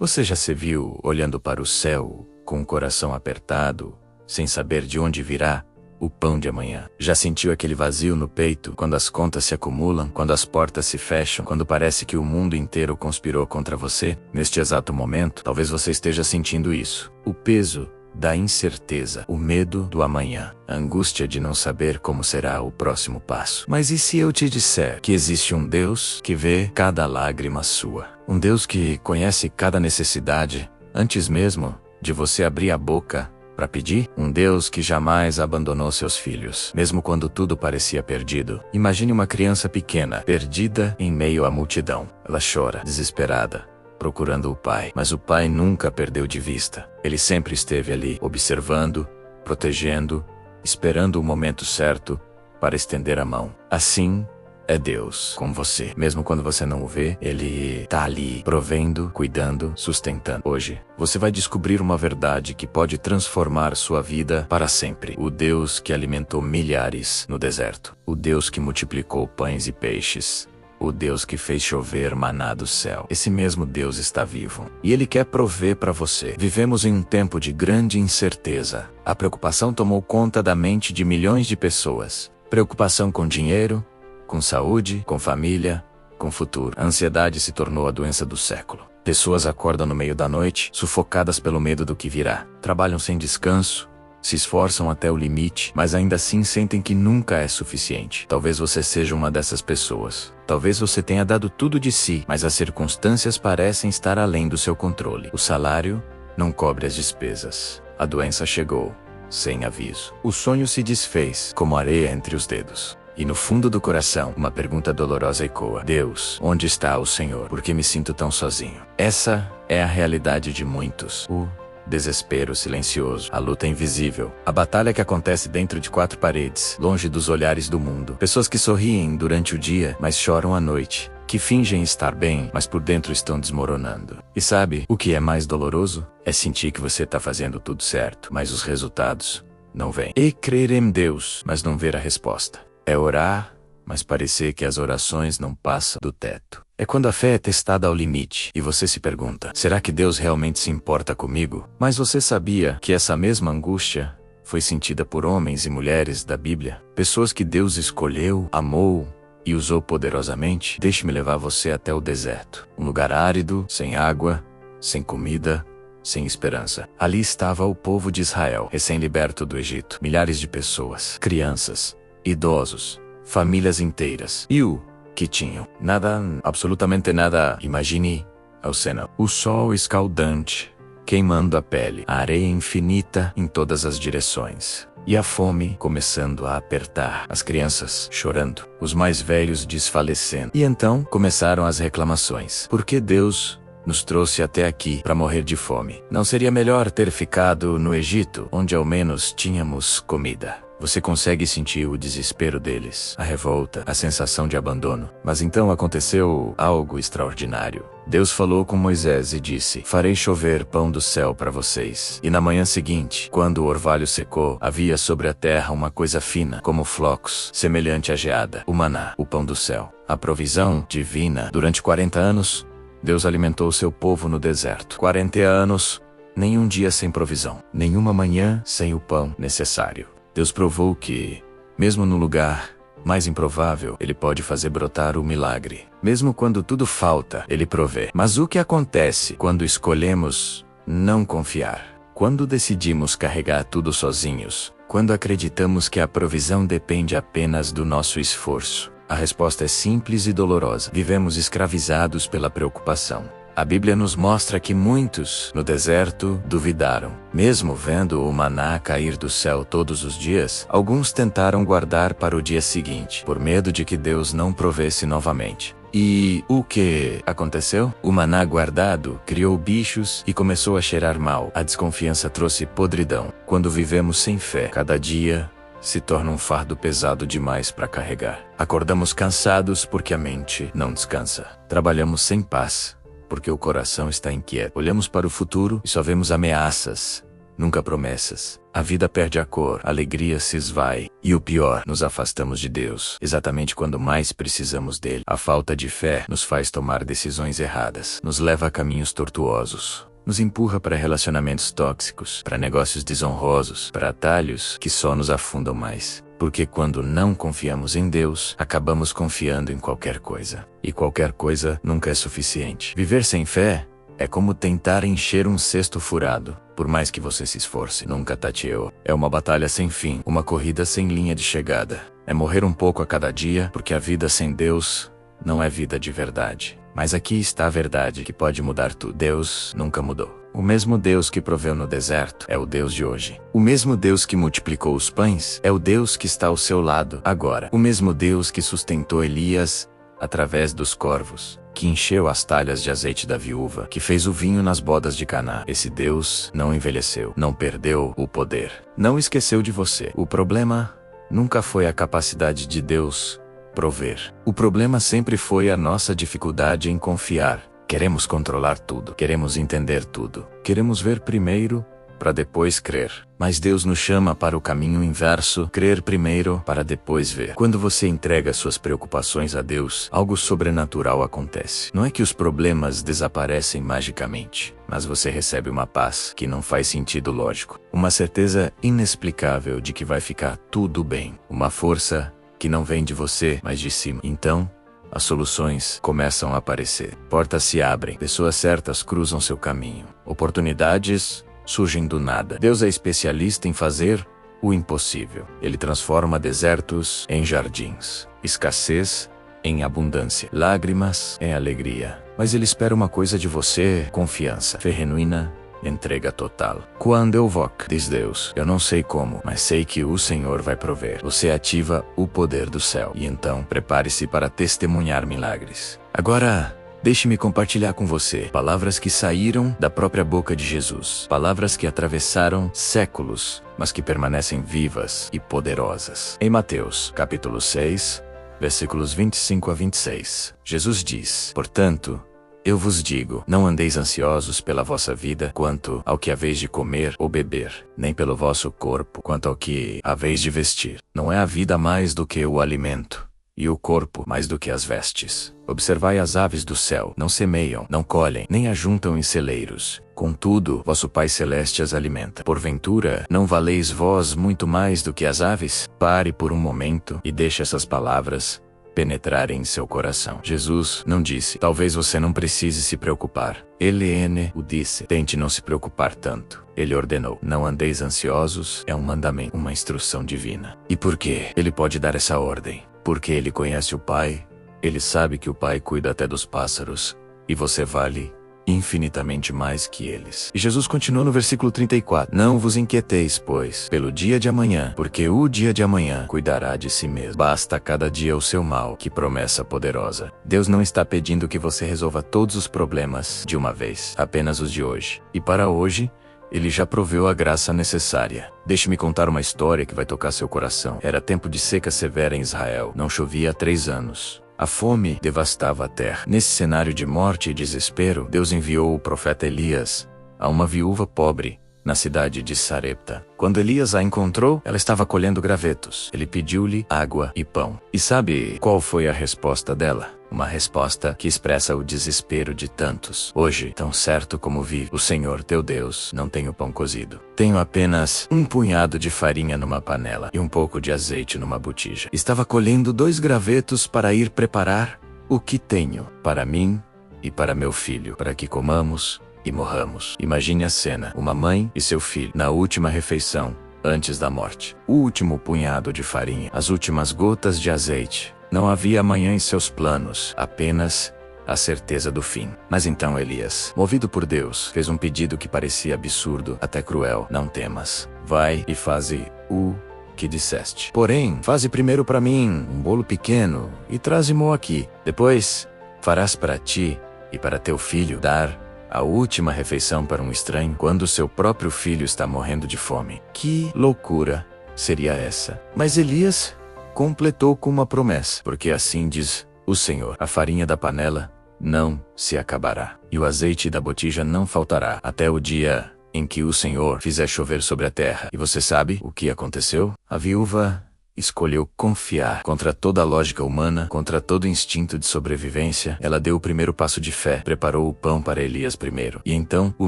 Você já se viu olhando para o céu, com o coração apertado, sem saber de onde virá o pão de amanhã? Já sentiu aquele vazio no peito quando as contas se acumulam, quando as portas se fecham, quando parece que o mundo inteiro conspirou contra você? Neste exato momento, talvez você esteja sentindo isso. O peso da incerteza, o medo do amanhã, a angústia de não saber como será o próximo passo. Mas e se eu te disser que existe um Deus que vê cada lágrima sua? Um Deus que conhece cada necessidade antes mesmo de você abrir a boca para pedir? Um Deus que jamais abandonou seus filhos, mesmo quando tudo parecia perdido. Imagine uma criança pequena, perdida em meio à multidão. Ela chora, desesperada, procurando o pai, mas o pai nunca perdeu de vista. Ele sempre esteve ali, observando, protegendo, esperando o momento certo para estender a mão. Assim é Deus com você. Mesmo quando você não o vê, Ele está ali, provendo, cuidando, sustentando. Hoje, você vai descobrir uma verdade que pode transformar sua vida para sempre. O Deus que alimentou milhares no deserto. O Deus que multiplicou pães e peixes. O Deus que fez chover maná do céu. Esse mesmo Deus está vivo. E Ele quer prover para você. Vivemos em um tempo de grande incerteza. A preocupação tomou conta da mente de milhões de pessoas. Preocupação com dinheiro, com saúde, com família, com futuro. A ansiedade se tornou a doença do século. Pessoas acordam no meio da noite, sufocadas pelo medo do que virá. Trabalham sem descanso, se esforçam até o limite, mas ainda assim sentem que nunca é suficiente. Talvez você seja uma dessas pessoas. Talvez você tenha dado tudo de si, mas as circunstâncias parecem estar além do seu controle. O salário não cobre as despesas. A doença chegou, sem aviso. O sonho se desfez, como areia entre os dedos. E no fundo do coração, uma pergunta dolorosa ecoa: Deus, onde está o Senhor? Por que me sinto tão sozinho? Essa é a realidade de muitos. O desespero silencioso, a luta invisível, a batalha que acontece dentro de quatro paredes, longe dos olhares do mundo. Pessoas que sorriem durante o dia, mas choram à noite. Que fingem estar bem, mas por dentro estão desmoronando. E sabe, o que é mais doloroso? É sentir que você está fazendo tudo certo, mas os resultados não vêm. E crer em Deus, mas não ver a resposta. É orar, mas parecer que as orações não passam do teto. É quando a fé é testada ao limite e você se pergunta: será que Deus realmente se importa comigo? Mas você sabia que essa mesma angústia foi sentida por homens e mulheres da Bíblia? Pessoas que Deus escolheu, amou e usou poderosamente? Deixe-me levar você até o deserto. Um lugar árido, sem água, sem comida, sem esperança. Ali estava o povo de Israel, recém-liberto do Egito. Milhares de pessoas, crianças, idosos, famílias inteiras. E o que tinham? Nada, absolutamente nada. Imagine a cena. O sol escaldante, queimando a pele. A areia infinita em todas as direções. E a fome começando a apertar. As crianças chorando. Os mais velhos desfalecendo. E então começaram as reclamações. Por que Deus nos trouxe até aqui para morrer de fome? Não seria melhor ter ficado no Egito, onde ao menos tínhamos comida? Você consegue sentir o desespero deles, a revolta, a sensação de abandono. Mas então aconteceu algo extraordinário. Deus falou com Moisés e disse: farei chover pão do céu para vocês. E na manhã seguinte, quando o orvalho secou, havia sobre a terra uma coisa fina, como flocos, semelhante à geada, o maná, o pão do céu. A provisão divina. Durante 40 anos, Deus alimentou seu povo no deserto. 40 anos, nenhum dia sem provisão, nenhuma manhã sem o pão necessário. Deus provou que, mesmo no lugar mais improvável, Ele pode fazer brotar o milagre. Mesmo quando tudo falta, Ele provê. Mas o que acontece quando escolhemos não confiar? Quando decidimos carregar tudo sozinhos? Quando acreditamos que a provisão depende apenas do nosso esforço? A resposta é simples e dolorosa. Vivemos escravizados pela preocupação. A Bíblia nos mostra que muitos, no deserto, duvidaram. Mesmo vendo o maná cair do céu todos os dias, alguns tentaram guardar para o dia seguinte, por medo de que Deus não provesse novamente. E o que aconteceu? O maná guardado criou bichos e começou a cheirar mal. A desconfiança trouxe podridão. Quando vivemos sem fé, cada dia se torna um fardo pesado demais para carregar. Acordamos cansados porque a mente não descansa. Trabalhamos sem paz porque o coração está inquieto. Olhamos para o futuro e só vemos ameaças, nunca promessas. A vida perde a cor, a alegria se esvai. E o pior, nos afastamos de Deus, exatamente quando mais precisamos dele. A falta de fé nos faz tomar decisões erradas, nos leva a caminhos tortuosos, nos empurra para relacionamentos tóxicos, para negócios desonrosos, para atalhos que só nos afundam mais. Porque quando não confiamos em Deus, acabamos confiando em qualquer coisa. E qualquer coisa nunca é suficiente. Viver sem fé é como tentar encher um cesto furado. Por mais que você se esforce, nunca tateou. É uma batalha sem fim, uma corrida sem linha de chegada. É morrer um pouco a cada dia, porque a vida sem Deus não é vida de verdade. Mas aqui está a verdade que pode mudar tudo. Deus nunca mudou. O mesmo Deus que proveu no deserto é o Deus de hoje. O mesmo Deus que multiplicou os pães é o Deus que está ao seu lado agora. O mesmo Deus que sustentou Elias através dos corvos, que encheu as talhas de azeite da viúva, que fez o vinho nas bodas de Caná. Esse Deus não envelheceu, não perdeu o poder, não esqueceu de você. O problema nunca foi a capacidade de Deus prover. O problema sempre foi a nossa dificuldade em confiar. Queremos controlar tudo, queremos entender tudo, queremos ver primeiro para depois crer. Mas Deus nos chama para o caminho inverso, crer primeiro para depois ver. Quando você entrega suas preocupações a Deus, algo sobrenatural acontece. Não é que os problemas desaparecem magicamente, mas você recebe uma paz que não faz sentido lógico, uma certeza inexplicável de que vai ficar tudo bem, uma força que não vem de você, mas de cima. Então, as soluções começam a aparecer. Portas se abrem, pessoas certas cruzam seu caminho, oportunidades surgem do nada. Deus é especialista em fazer o impossível. Ele transforma desertos em jardins, escassez em abundância, lágrimas em alegria. Mas Ele espera uma coisa de você: confiança, fé genuína, entrega total. Quando eu voc, diz Deus, eu não sei como, mas sei que o Senhor vai prover. Você ativa o poder do céu. E então, prepare-se para testemunhar milagres. Agora, deixe-me compartilhar com você palavras que saíram da própria boca de Jesus. Palavras que atravessaram séculos, mas que permanecem vivas e poderosas. Em Mateus, capítulo 6, versículos 25 a 26, Jesus diz: Portanto, eu vos digo, não andeis ansiosos pela vossa vida quanto ao que haveis de comer ou beber, nem pelo vosso corpo quanto ao que haveis de vestir. Não é a vida mais do que o alimento, e o corpo mais do que as vestes. Observai as aves do céu, não semeiam, não colhem, nem ajuntam em celeiros. Contudo, vosso Pai Celeste as alimenta. Porventura, não valeis vós muito mais do que as aves? Pare por um momento e deixe essas palavras penetrarem em seu coração. Jesus não disse: talvez você não precise se preocupar. Ele o disse: tente não se preocupar tanto. Ele ordenou: não andeis ansiosos. É um mandamento, uma instrução divina. E por quê? Ele pode dar essa ordem? Porque Ele conhece o Pai. Ele sabe que o Pai cuida até dos pássaros. E você vale infinitamente mais que eles. E Jesus continuou no versículo 34. Não vos inquieteis, pois, pelo dia de amanhã, porque o dia de amanhã cuidará de si mesmo. Basta cada dia o seu mal. Que promessa poderosa. Deus não está pedindo que você resolva todos os problemas de uma vez, apenas os de hoje. E para hoje, Ele já proveu a graça necessária. Deixe-me contar uma história que vai tocar seu coração. Era tempo de seca severa em Israel. Não chovia há 3 anos. A fome devastava a terra. Nesse cenário de morte e desespero, Deus enviou o profeta Elias a uma viúva pobre na cidade de Sarepta. Quando Elias a encontrou, ela estava colhendo gravetos. Ele pediu-lhe água e pão. E sabe qual foi a resposta dela? Uma resposta que expressa o desespero de tantos. Hoje, tão certo como vive o Senhor teu Deus, não tenho pão cozido. Tenho apenas um punhado de farinha numa panela e um pouco de azeite numa botija. Estava colhendo 2 gravetos para ir preparar o que tenho para mim e para meu filho, para que comamos e morramos. Imagine a cena: uma mãe e seu filho na última refeição, antes da morte. O último punhado de farinha, as últimas gotas de azeite. Não havia amanhã em seus planos, apenas a certeza do fim. Mas então Elias, movido por Deus, fez um pedido que parecia absurdo, até cruel. Não temas, vai e faze o que disseste. Porém, faze primeiro para mim um bolo pequeno e traze-mo aqui. Depois, farás para ti e para teu filho dar a última refeição para um estranho, quando seu próprio filho está morrendo de fome. Que loucura seria essa? Mas Elias completou com uma promessa, porque assim diz o Senhor: a farinha da panela não se acabará, e o azeite da botija não faltará, até o dia em que o Senhor fizer chover sobre a terra. E você sabe o que aconteceu? A viúva escolheu confiar. Contra toda a lógica humana, contra todo instinto de sobrevivência, ela deu o primeiro passo de fé, preparou o pão para Elias primeiro. E então, o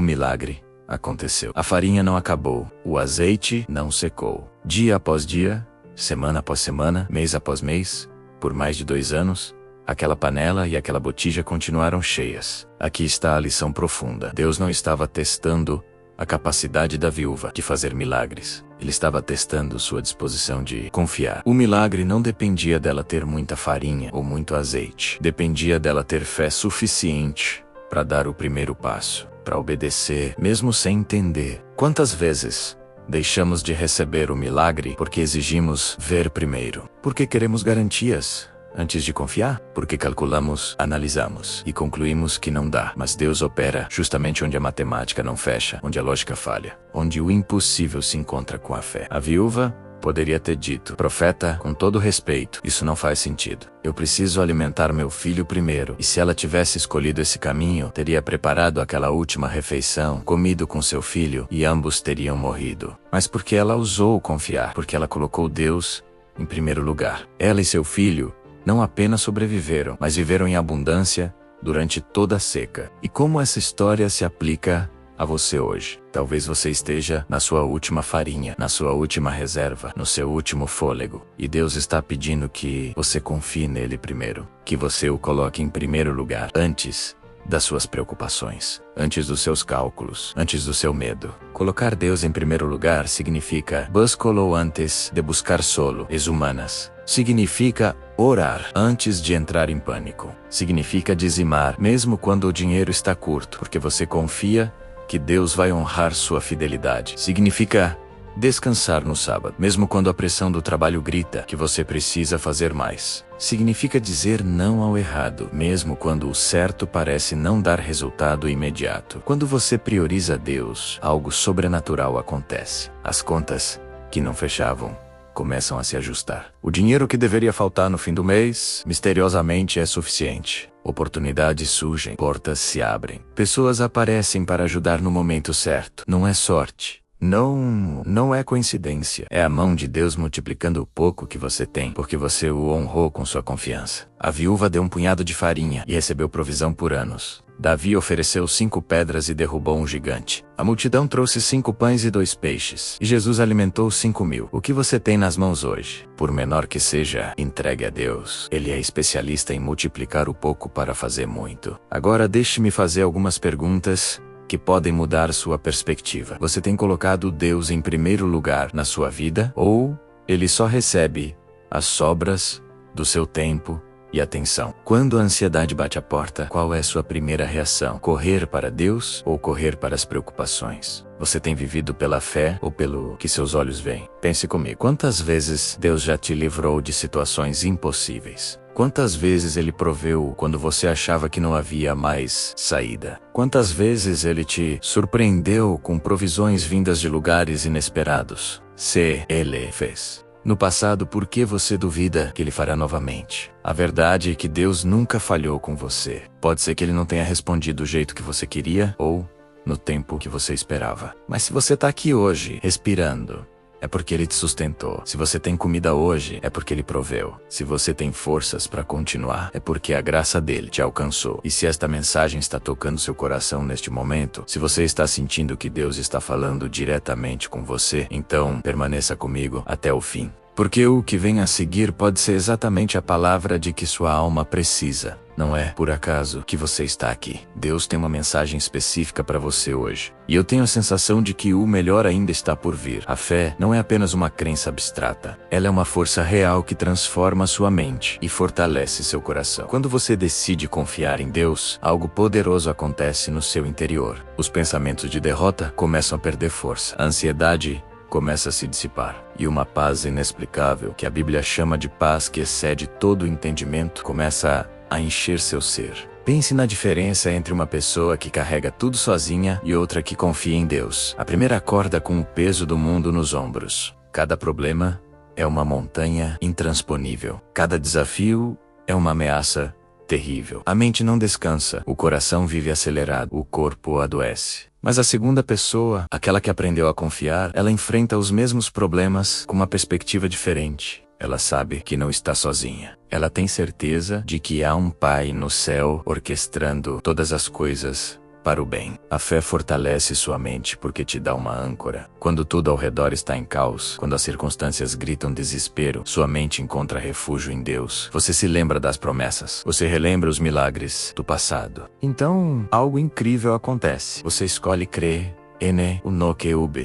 milagre aconteceu. A farinha não acabou, o azeite não secou. Dia após dia, semana após semana, mês após mês, por mais de 2 anos, aquela panela e aquela botija continuaram cheias. Aqui está a lição profunda. Deus não estava testando a capacidade da viúva de fazer milagres. Ele estava testando sua disposição de confiar. O milagre não dependia dela ter muita farinha ou muito azeite. Dependia dela ter fé suficiente para dar o primeiro passo, para obedecer, mesmo sem entender. Quantas vezes deixamos de receber o milagre porque exigimos ver primeiro? Porque queremos garantias antes de confiar? Porque calculamos, analisamos e concluímos que não dá. Mas Deus opera justamente onde a matemática não fecha, onde a lógica falha, onde o impossível se encontra com a fé. A viúva poderia ter dito: profeta, com todo respeito, isso não faz sentido. Eu preciso alimentar meu filho primeiro. E se ela tivesse escolhido esse caminho, teria preparado aquela última refeição, comido com seu filho, e ambos teriam morrido. Mas porque ela ousou confiar, porque ela colocou Deus em primeiro lugar. Ela e seu filho não apenas sobreviveram, mas viveram em abundância durante toda a seca. E como essa história se aplica a você hoje? Talvez você esteja na sua última farinha, na sua última reserva, no seu último fôlego. E Deus está pedindo que você confie nele primeiro, que você o coloque em primeiro lugar, antes das suas preocupações, antes dos seus cálculos, antes do seu medo. Colocar Deus em primeiro lugar significa búscalo antes de buscar solo es humanas. Significa orar antes de entrar em pânico. Significa dizimar mesmo quando o dinheiro está curto, porque você confia que Deus vai honrar sua fidelidade. Significa descansar no sábado, mesmo quando a pressão do trabalho grita que você precisa fazer mais. Significa dizer não ao errado, mesmo quando o certo parece não dar resultado imediato. Quando você prioriza Deus, algo sobrenatural acontece. As contas que não fechavam começam a se ajustar. O dinheiro que deveria faltar no fim do mês, misteriosamente é suficiente. Oportunidades surgem, portas se abrem. Pessoas aparecem para ajudar no momento certo. Não é sorte. Não é coincidência. É a mão de Deus multiplicando o pouco que você tem, porque você o honrou com sua confiança. A viúva deu um punhado de farinha e recebeu provisão por anos. Davi ofereceu 5 pedras e derrubou um gigante. A multidão trouxe 5 pães e 2 peixes. E Jesus alimentou 5.000. O que você tem nas mãos hoje? Por menor que seja, entregue a Deus. Ele é especialista em multiplicar o pouco para fazer muito. Agora deixe-me fazer algumas perguntas que podem mudar sua perspectiva. Você tem colocado Deus em primeiro lugar na sua vida? Ou ele só recebe as sobras do seu tempo e atenção? Quando a ansiedade bate a porta, qual é sua primeira reação? Correr para Deus ou correr para as preocupações? Você tem vivido pela fé ou pelo que seus olhos veem? Pense comigo. Quantas vezes Deus já te livrou de situações impossíveis? Quantas vezes Ele proveu quando você achava que não havia mais saída? Quantas vezes Ele te surpreendeu com provisões vindas de lugares inesperados? Se Ele fez no passado, por que você duvida que Ele fará novamente? A verdade é que Deus nunca falhou com você. Pode ser que Ele não tenha respondido do jeito que você queria ou no tempo que você esperava. Mas se você está aqui hoje, respirando, é porque Ele te sustentou. Se você tem comida hoje, é porque Ele proveu. Se você tem forças para continuar, é porque a graça dele te alcançou. E se esta mensagem está tocando seu coração neste momento, se você está sentindo que Deus está falando diretamente com você, então permaneça comigo até o fim. Porque o que vem a seguir pode ser exatamente a palavra de que sua alma precisa. Não é por acaso que você está aqui. Deus tem uma mensagem específica para você hoje. E eu tenho a sensação de que o melhor ainda está por vir. A fé não é apenas uma crença abstrata. Ela é uma força real que transforma sua mente e fortalece seu coração. Quando você decide confiar em Deus, algo poderoso acontece no seu interior. Os pensamentos de derrota começam a perder força. A ansiedade começa a se dissipar. E uma paz inexplicável, que a Bíblia chama de paz que excede todo o entendimento, começa a encher seu ser. Pense na diferença entre uma pessoa que carrega tudo sozinha e outra que confia em Deus. A primeira acorda com o peso do mundo nos ombros. Cada problema é uma montanha intransponível. Cada desafio é uma ameaça terrível. A mente não descansa, o coração vive acelerado, o corpo adoece. Mas a segunda pessoa, aquela que aprendeu a confiar, ela enfrenta os mesmos problemas com uma perspectiva diferente. Ela sabe que não está sozinha. Ela tem certeza de que há um Pai no céu orquestrando todas as coisas para o bem. A fé fortalece sua mente porque te dá uma âncora. Quando tudo ao redor está em caos, quando as circunstâncias gritam desespero, sua mente encontra refúgio em Deus. Você se lembra das promessas. Você relembra os milagres do passado. Então, algo incrível acontece. Você escolhe crer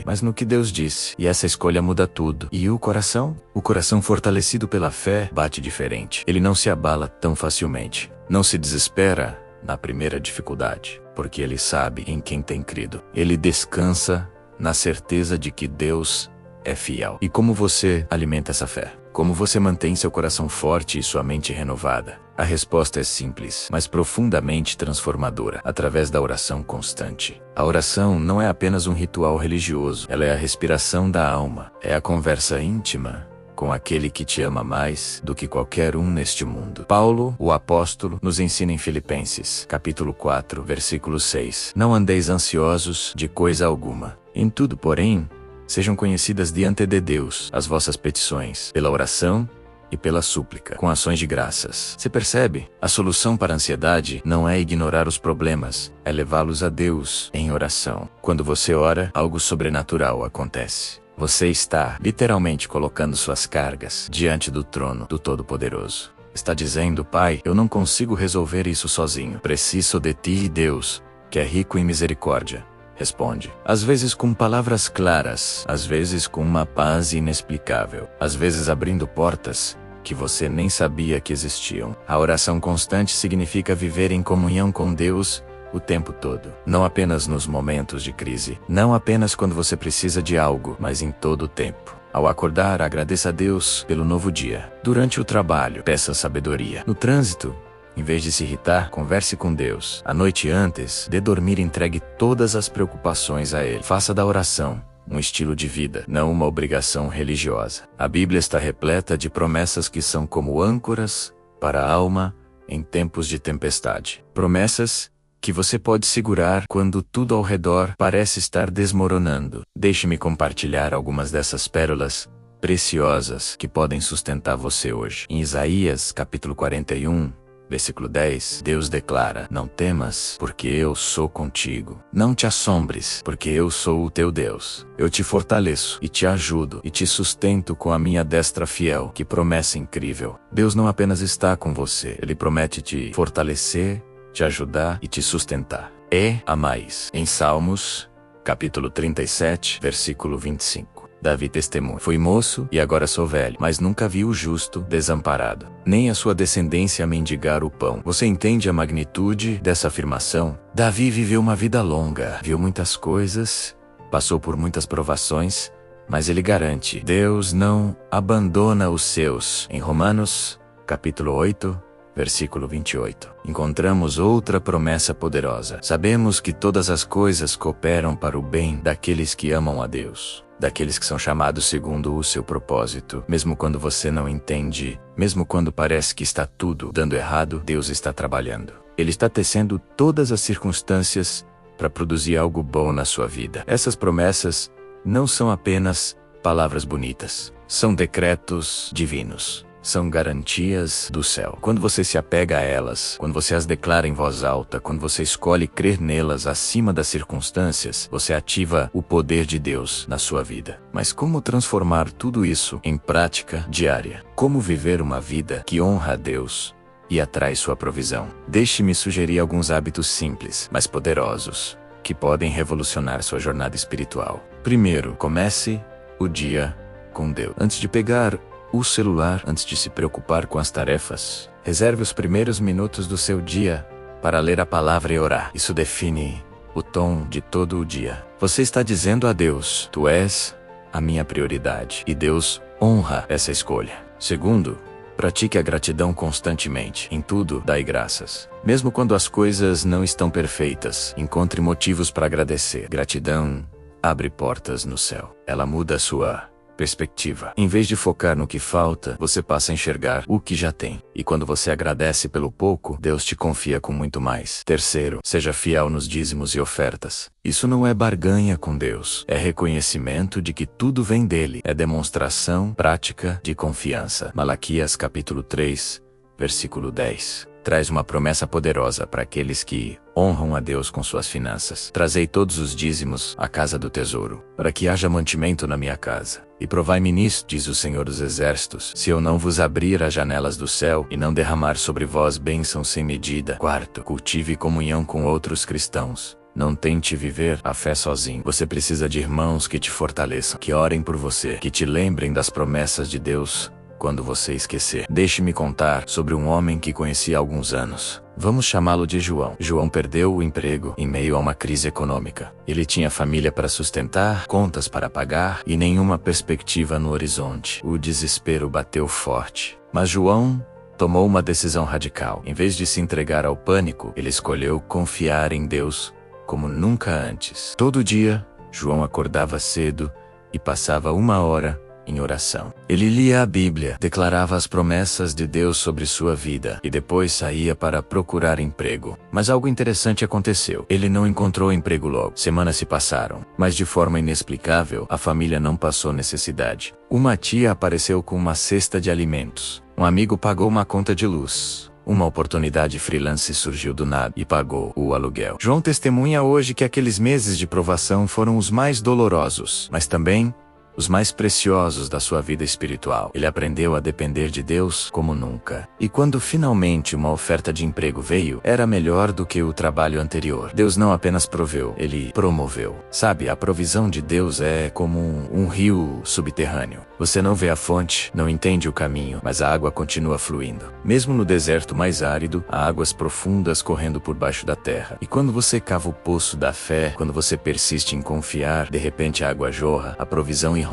mas no que Deus disse. E essa escolha muda tudo. E o coração? O coração fortalecido pela fé bate diferente. Ele não se abala tão facilmente. Não se desespera na primeira dificuldade, porque ele sabe em quem tem crido. Ele descansa na certeza de que Deus é fiel. E como você alimenta essa fé? Como você mantém seu coração forte e sua mente renovada? A resposta é simples, mas profundamente transformadora, através da oração constante. A oração não é apenas um ritual religioso, ela é a respiração da alma, é a conversa íntima com aquele que te ama mais do que qualquer um neste mundo. Paulo, o apóstolo, nos ensina em Filipenses, capítulo 4, versículo 6. Não andeis ansiosos de coisa alguma. Em tudo, porém, sejam conhecidas diante de Deus as vossas petições, pela oração e pela súplica, com ações de graças. Você percebe? A solução para a ansiedade não é ignorar os problemas, é levá-los a Deus em oração. Quando você ora, algo sobrenatural acontece. Você está literalmente colocando suas cargas diante do trono do Todo-Poderoso. Está dizendo: Pai, eu não consigo resolver isso sozinho. Preciso de ti, Deus, que é rico em misericórdia. Responde. Às vezes com palavras claras, às vezes com uma paz inexplicável, às vezes abrindo portas que você nem sabia que existiam. A oração constante significa viver em comunhão com Deus o tempo todo. Não apenas nos momentos de crise, não apenas quando você precisa de algo, mas em todo o tempo. Ao acordar, agradeça a Deus pelo novo dia. Durante o trabalho, peça sabedoria. No trânsito, em vez de se irritar, converse com Deus. À noite antes de dormir, entregue todas as preocupações a Ele. Faça da oração um estilo de vida, não uma obrigação religiosa. A Bíblia está repleta de promessas que são como âncoras para a alma em tempos de tempestade. Promessas que você pode segurar quando tudo ao redor parece estar desmoronando. Deixe-me compartilhar algumas dessas pérolas preciosas que podem sustentar você hoje. Em Isaías, capítulo 41, versículo 10, Deus declara: não temas, porque eu sou contigo. Não te assombres, porque eu sou o teu Deus. Eu te fortaleço e te ajudo e te sustento com a minha destra fiel. Que promessa incrível! Deus não apenas está com você, Ele promete te fortalecer, te ajudar e te sustentar. E a mais. Em Salmos, capítulo 37, versículo 25. Davi testemunha: fui moço e agora sou velho, mas nunca vi o justo desamparado, nem a sua descendência mendigar o pão. Você entende a magnitude dessa afirmação? Davi viveu uma vida longa, viu muitas coisas, passou por muitas provações, mas ele garante: Deus não abandona os seus. Em Romanos, capítulo 8, versículo 28, encontramos outra promessa poderosa. Sabemos que todas as coisas cooperam para o bem daqueles que amam a Deus, daqueles que são chamados segundo o seu propósito. Mesmo quando você não entende, mesmo quando parece que está tudo dando errado, Deus está trabalhando. Ele está tecendo todas as circunstâncias para produzir algo bom na sua vida. Essas promessas não são apenas palavras bonitas, são decretos divinos. São garantias do céu. Quando você se apega a elas, quando você as declara em voz alta, quando você escolhe crer nelas acima das circunstâncias, você ativa o poder de Deus na sua vida. Mas como transformar tudo isso em prática diária? Como viver uma vida que honra a Deus e atrai sua provisão? Deixe-me sugerir alguns hábitos simples, mas poderosos, que podem revolucionar sua jornada espiritual. Primeiro, comece o dia com Deus. Antes de pegar o celular, antes de se preocupar com as tarefas, reserve os primeiros minutos do seu dia para ler a palavra e orar. Isso define o tom de todo o dia. Você está dizendo a Deus: tu és a minha prioridade. E Deus honra essa escolha. Segundo, pratique a gratidão constantemente. Em tudo, dai graças. Mesmo quando as coisas não estão perfeitas, encontre motivos para agradecer. Gratidão abre portas no céu. Ela muda a sua Perspectiva. Em vez de focar no que falta, você passa a enxergar o que já tem. E quando você agradece pelo pouco, Deus te confia com muito mais. Terceiro, seja fiel nos dízimos e ofertas. Isso não é barganha com Deus. É reconhecimento de que tudo vem dele. É demonstração prática de confiança. Malaquias capítulo 3, versículo 10. Traz uma promessa poderosa para aqueles que honram a Deus com suas finanças. Trazei todos os dízimos à casa do tesouro, para que haja mantimento na minha casa. E provai-me nisto, diz o Senhor dos Exércitos, se eu não vos abrir as janelas do céu e não derramar sobre vós bênçãos sem medida. Quarto, cultive comunhão com outros cristãos. Não tente viver a fé sozinho. Você precisa de irmãos que te fortaleçam, que orem por você, que te lembrem das promessas de Deus quando você esquecer. Deixe-me contar sobre um homem que conheci há alguns anos. Vamos chamá-lo de João. João perdeu o emprego em meio a uma crise econômica. Ele tinha família para sustentar, contas para pagar e nenhuma perspectiva no horizonte. O desespero bateu forte. Mas João tomou uma decisão radical. Em vez de se entregar ao pânico, ele escolheu confiar em Deus como nunca antes. Todo dia, João acordava cedo e passava 1 hora em oração. Ele lia a Bíblia, declarava as promessas de Deus sobre sua vida e depois saía para procurar emprego. Mas algo interessante aconteceu. Ele não encontrou emprego logo. Semanas se passaram, mas de forma inexplicável, a família não passou necessidade. Uma tia apareceu com uma cesta de alimentos. Um amigo pagou uma conta de luz. Uma oportunidade freelance surgiu do nada e pagou o aluguel. João testemunha hoje que aqueles meses de provação foram os mais dolorosos, mas também os mais preciosos da sua vida espiritual. Ele aprendeu a depender de Deus como nunca. E quando finalmente uma oferta de emprego veio, era melhor do que o trabalho anterior. Deus não apenas proveu, ele promoveu. Sabe, a provisão de Deus é como um rio subterrâneo. Você não vê a fonte, não entende o caminho, mas a água continua fluindo. Mesmo no deserto mais árido, há águas profundas correndo por baixo da terra. E quando você cava o poço da fé, quando você persiste em confiar, de repente a água jorra, a provisão irrompe.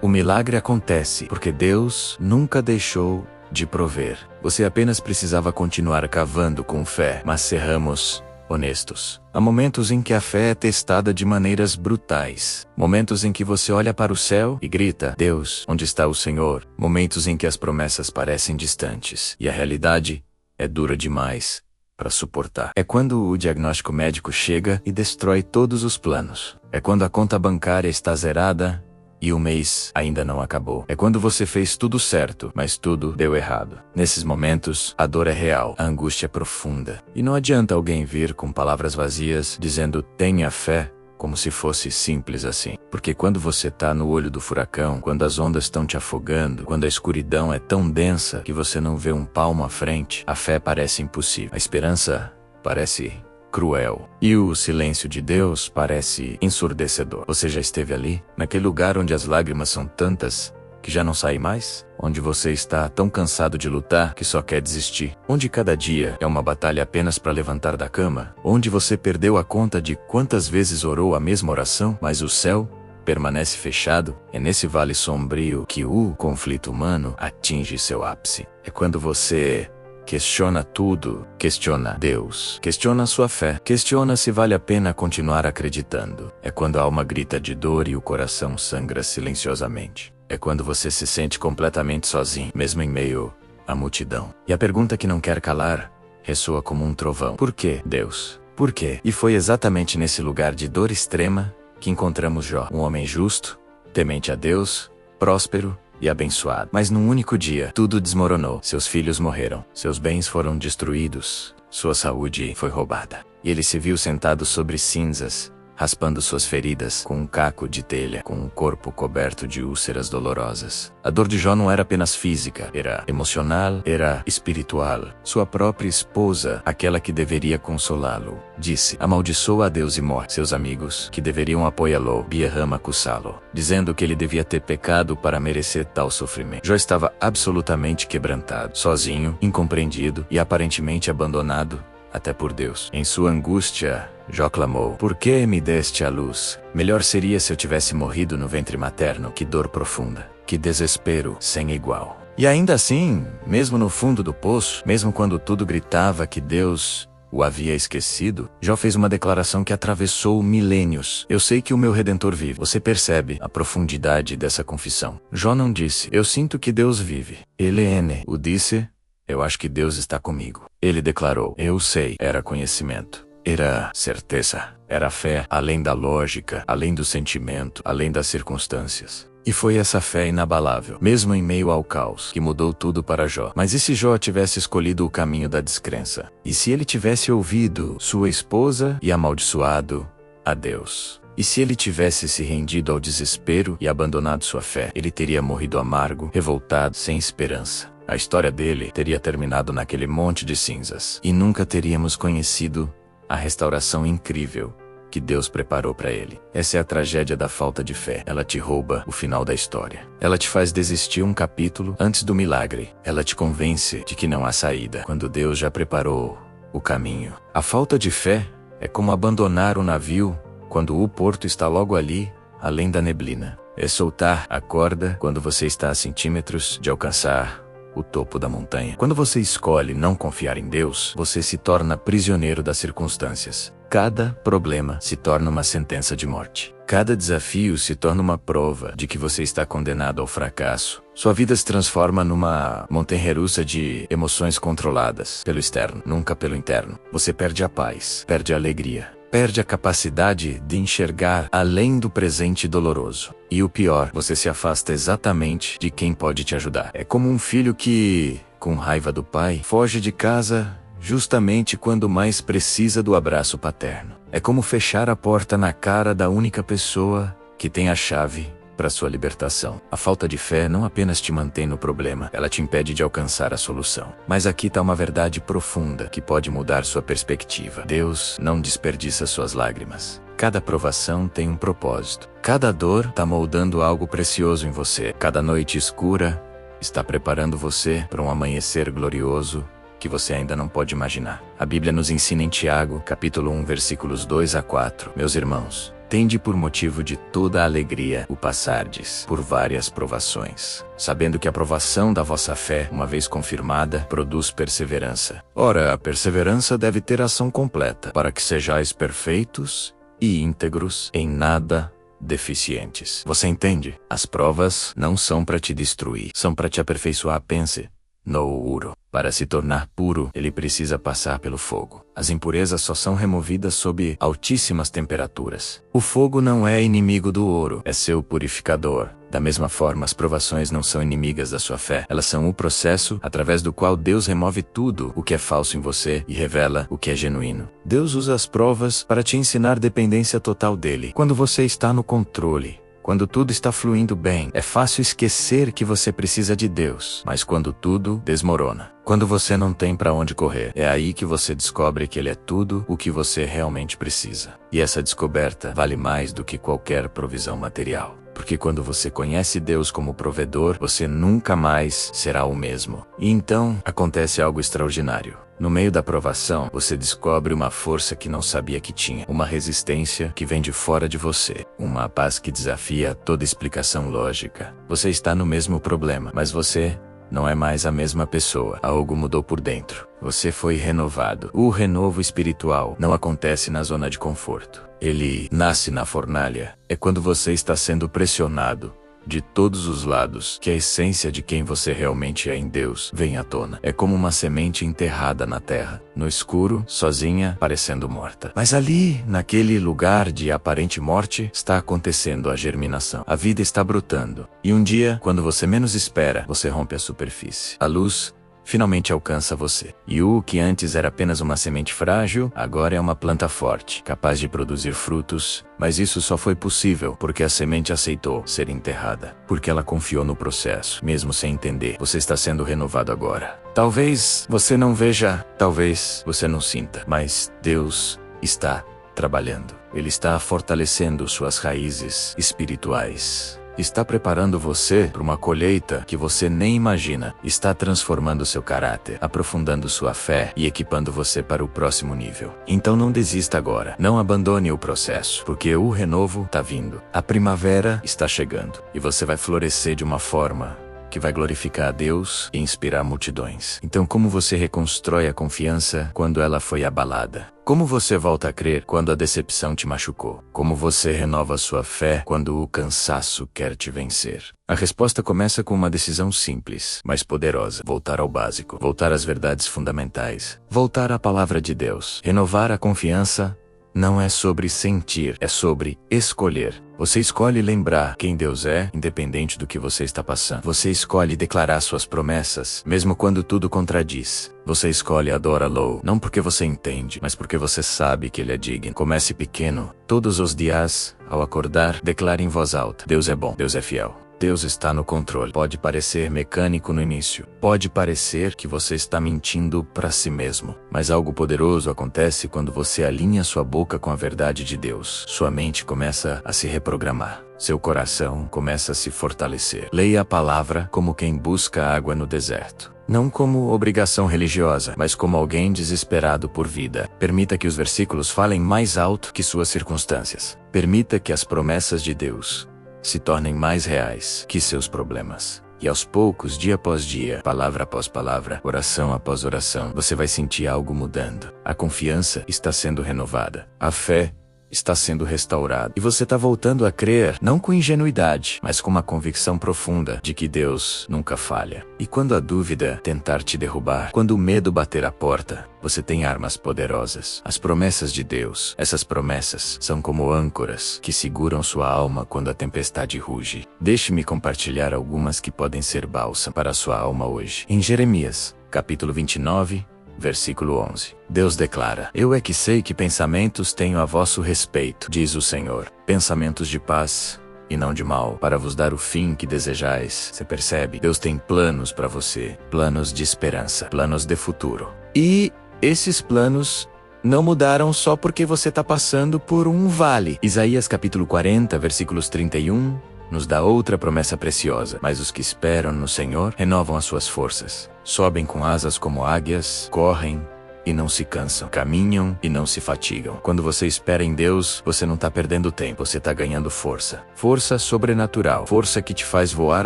O milagre acontece, porque Deus nunca deixou de prover. Você apenas precisava continuar cavando com fé, mas serramos honestos. Há momentos em que a fé é testada de maneiras brutais. Momentos em que você olha para o céu e grita: Deus, onde está o Senhor? Momentos em que as promessas parecem distantes e a realidade é dura demais para suportar. É quando o diagnóstico médico chega e destrói todos os planos. É quando a conta bancária está zerada e o mês ainda não acabou. É quando você fez tudo certo, mas tudo deu errado. Nesses momentos, a dor é real, a angústia é profunda. E não adianta alguém vir com palavras vazias, dizendo tenha fé, como se fosse simples assim. Porque quando você tá no olho do furacão, quando as ondas estão te afogando, quando a escuridão é tão densa que você não vê um palmo à frente, a fé parece impossível. A esperança parece cruel. E o silêncio de Deus parece ensurdecedor. Você já esteve ali? Naquele lugar onde as lágrimas são tantas que já não saem mais? Onde você está tão cansado de lutar que só quer desistir? Onde cada dia é uma batalha apenas para levantar da cama? Onde você perdeu a conta de quantas vezes orou a mesma oração, mas o céu permanece fechado? É nesse vale sombrio que o conflito humano atinge seu ápice. É quando você questiona tudo, questiona Deus, questiona sua fé, questiona se vale a pena continuar acreditando. É quando a alma grita de dor e o coração sangra silenciosamente. É quando você se sente completamente sozinho, mesmo em meio à multidão. E a pergunta que não quer calar ressoa como um trovão. Por quê, Deus? Por quê? E foi exatamente nesse lugar de dor extrema que encontramos Jó, um homem justo, temente a Deus, próspero e abençoado. Mas num único dia, tudo desmoronou. Seus filhos morreram, seus bens foram destruídos, sua saúde foi roubada. E ele se viu sentado sobre cinzas, raspando suas feridas com um caco de telha, com um corpo coberto de úlceras dolorosas. A dor de Jó não era apenas física, era emocional, era espiritual. Sua própria esposa, aquela que deveria consolá-lo, disse: amaldiçoa a Deus e morre. Seus amigos, que deveriam apoiá-lo, Biarram acusá-lo, dizendo que ele devia ter pecado para merecer tal sofrimento. Jó estava absolutamente quebrantado, sozinho, incompreendido e aparentemente abandonado até por Deus. Em sua angústia, Jó clamou: por que me deste a luz? Melhor seria se eu tivesse morrido no ventre materno. Que dor profunda, que desespero sem igual. E ainda assim, mesmo no fundo do poço, mesmo quando tudo gritava que Deus o havia esquecido? Jó fez uma declaração que atravessou milênios. Eu sei que o meu Redentor vive. Você percebe a profundidade dessa confissão. Jó não disse, eu sinto que Deus vive. Ele o disse, eu acho que Deus está comigo. Ele declarou, eu sei. Era conhecimento. Era certeza. Era fé, além da lógica, além do sentimento, além das circunstâncias. E foi essa fé inabalável, mesmo em meio ao caos, que mudou tudo para Jó. Mas e se Jó tivesse escolhido o caminho da descrença? E se ele tivesse ouvido sua esposa e amaldiçoado a Deus? E se ele tivesse se rendido ao desespero e abandonado sua fé? Ele teria morrido amargo, revoltado, sem esperança. A história dele teria terminado naquele monte de cinzas. E nunca teríamos conhecido a restauração incrível que Deus preparou para ele. Essa é a tragédia da falta de fé. Ela te rouba o final da história. Ela te faz desistir um capítulo antes do milagre. Ela te convence de que não há saída, quando Deus já preparou o caminho. A falta de fé é como abandonar o navio quando o porto está logo ali, além da neblina. É soltar a corda quando você está a centímetros de alcançar o topo da montanha. Quando você escolhe não confiar em Deus, você se torna prisioneiro das circunstâncias. Cada problema se torna uma sentença de morte. Cada desafio se torna uma prova de que você está condenado ao fracasso. Sua vida se transforma numa montanha-russa de emoções controladas pelo externo, nunca pelo interno. Você perde a paz, perde a alegria, perde a capacidade de enxergar além do presente doloroso. E o pior, você se afasta exatamente de quem pode te ajudar. É como um filho que, com raiva do pai, foge de casa justamente quando mais precisa do abraço paterno. É como fechar a porta na cara da única pessoa que tem a chave para sua libertação. A falta de fé não apenas te mantém no problema, ela te impede de alcançar a solução. Mas aqui está uma verdade profunda que pode mudar sua perspectiva. Deus não desperdiça suas lágrimas. Cada provação tem um propósito. Cada dor está moldando algo precioso em você. Cada noite escura está preparando você para um amanhecer glorioso que você ainda não pode imaginar. A Bíblia nos ensina em Tiago, capítulo 1, versículos 2 a 4. Meus irmãos, tende por motivo de toda a alegria o passardes por várias provações, sabendo que a provação da vossa fé, uma vez confirmada, produz perseverança. Ora, a perseverança deve ter ação completa, para que sejais perfeitos e íntegros, em nada deficientes. Você entende? As provas não são para te destruir, são para te aperfeiçoar. Pense no ouro. Para se tornar puro, ele precisa passar pelo fogo. As impurezas só são removidas sob altíssimas temperaturas. O fogo não é inimigo do ouro, é seu purificador. Da mesma forma, as provações não são inimigas da sua fé. Elas são o processo através do qual Deus remove tudo o que é falso em você e revela o que é genuíno. Deus usa as provas para te ensinar dependência total dele. Quando você está no controle, quando tudo está fluindo bem, é fácil esquecer que você precisa de Deus. Mas quando tudo desmorona, quando você não tem para onde correr, é aí que você descobre que Ele é tudo o que você realmente precisa. E essa descoberta vale mais do que qualquer provisão material. Porque quando você conhece Deus como provedor, você nunca mais será o mesmo. E então, acontece algo extraordinário. No meio da provação, você descobre uma força que não sabia que tinha. Uma resistência que vem de fora de você. Uma paz que desafia toda explicação lógica. Você está no mesmo problema, mas você não é mais a mesma pessoa. Algo mudou por dentro. Você foi renovado. O renovo espiritual não acontece na zona de conforto. Ele nasce na fornalha. É quando você está sendo pressionado de todos os lados que a essência de quem você realmente é em Deus vem à tona. É como uma semente enterrada na terra, no escuro, sozinha, parecendo morta. Mas ali, naquele lugar de aparente morte, está acontecendo a germinação. A vida está brotando. E um dia, quando você menos espera, você rompe a superfície. A luz finalmente alcança você. E o que antes era apenas uma semente frágil, agora é uma planta forte, capaz de produzir frutos. Mas isso só foi possível porque a semente aceitou ser enterrada. Porque ela confiou no processo, mesmo sem entender. Você está sendo renovado agora. Talvez você não veja, talvez você não sinta, mas Deus está trabalhando. Ele está fortalecendo suas raízes espirituais. Está preparando você para uma colheita que você nem imagina. Está transformando seu caráter, aprofundando sua fé e equipando você para o próximo nível. Então não desista agora. Não abandone o processo, porque o renovo está vindo. A primavera está chegando e você vai florescer de uma forma que que vai glorificar a Deus e inspirar multidões. Então, como você reconstrói a confiança quando ela foi abalada? Como você volta a crer quando a decepção te machucou? Como você renova sua fé quando o cansaço quer te vencer? A resposta começa com uma decisão simples, mas poderosa. Voltar ao básico, voltar às verdades fundamentais, voltar à palavra de Deus. Renovar a confiança não é sobre sentir, é sobre escolher. Você escolhe lembrar quem Deus é, independente do que você está passando. Você escolhe declarar suas promessas, mesmo quando tudo contradiz. Você escolhe adorá-lo, não porque você entende, mas porque você sabe que ele é digno. Comece pequeno. Todos os dias, ao acordar, declare em voz alta: Deus é bom, Deus é fiel. Deus está no controle. Pode parecer mecânico no início. Pode parecer que você está mentindo para si mesmo. Mas algo poderoso acontece quando você alinha sua boca com a verdade de Deus. Sua mente começa a se reprogramar. Seu coração começa a se fortalecer. Leia a palavra como quem busca água no deserto. Não como obrigação religiosa, mas como alguém desesperado por vida. Permita que os versículos falem mais alto que suas circunstâncias. Permita que as promessas de Deus se tornem mais reais que seus problemas. E aos poucos, dia após dia, palavra após palavra, oração após oração, você vai sentir algo mudando. A confiança está sendo renovada. A fé está sendo restaurada. E você está voltando a crer, não com ingenuidade, mas com uma convicção profunda de que Deus nunca falha. E quando a dúvida tentar te derrubar, quando o medo bater a porta, você tem armas poderosas. As promessas de Deus. Essas promessas são como âncoras que seguram sua alma quando a tempestade ruge. Deixe-me compartilhar algumas que podem ser bálsamo para a sua alma hoje. Em Jeremias, capítulo 29, versículo 11. Deus declara: Eu é que sei que pensamentos tenho a vosso respeito, diz o Senhor, pensamentos de paz e não de mal, para vos dar o fim que desejais. Você percebe? Deus tem planos para você, planos de esperança, planos de futuro. E esses planos não mudaram só porque você está passando por um vale. Isaías capítulo 40, versículos 31, nos dá outra promessa preciosa. Mas os que esperam no Senhor renovam as suas forças. Sobem com asas como águias, correm e não se cansam, caminham e não se fatigam. Quando você espera em Deus, você não está perdendo tempo, você está ganhando força. Força sobrenatural, força que te faz voar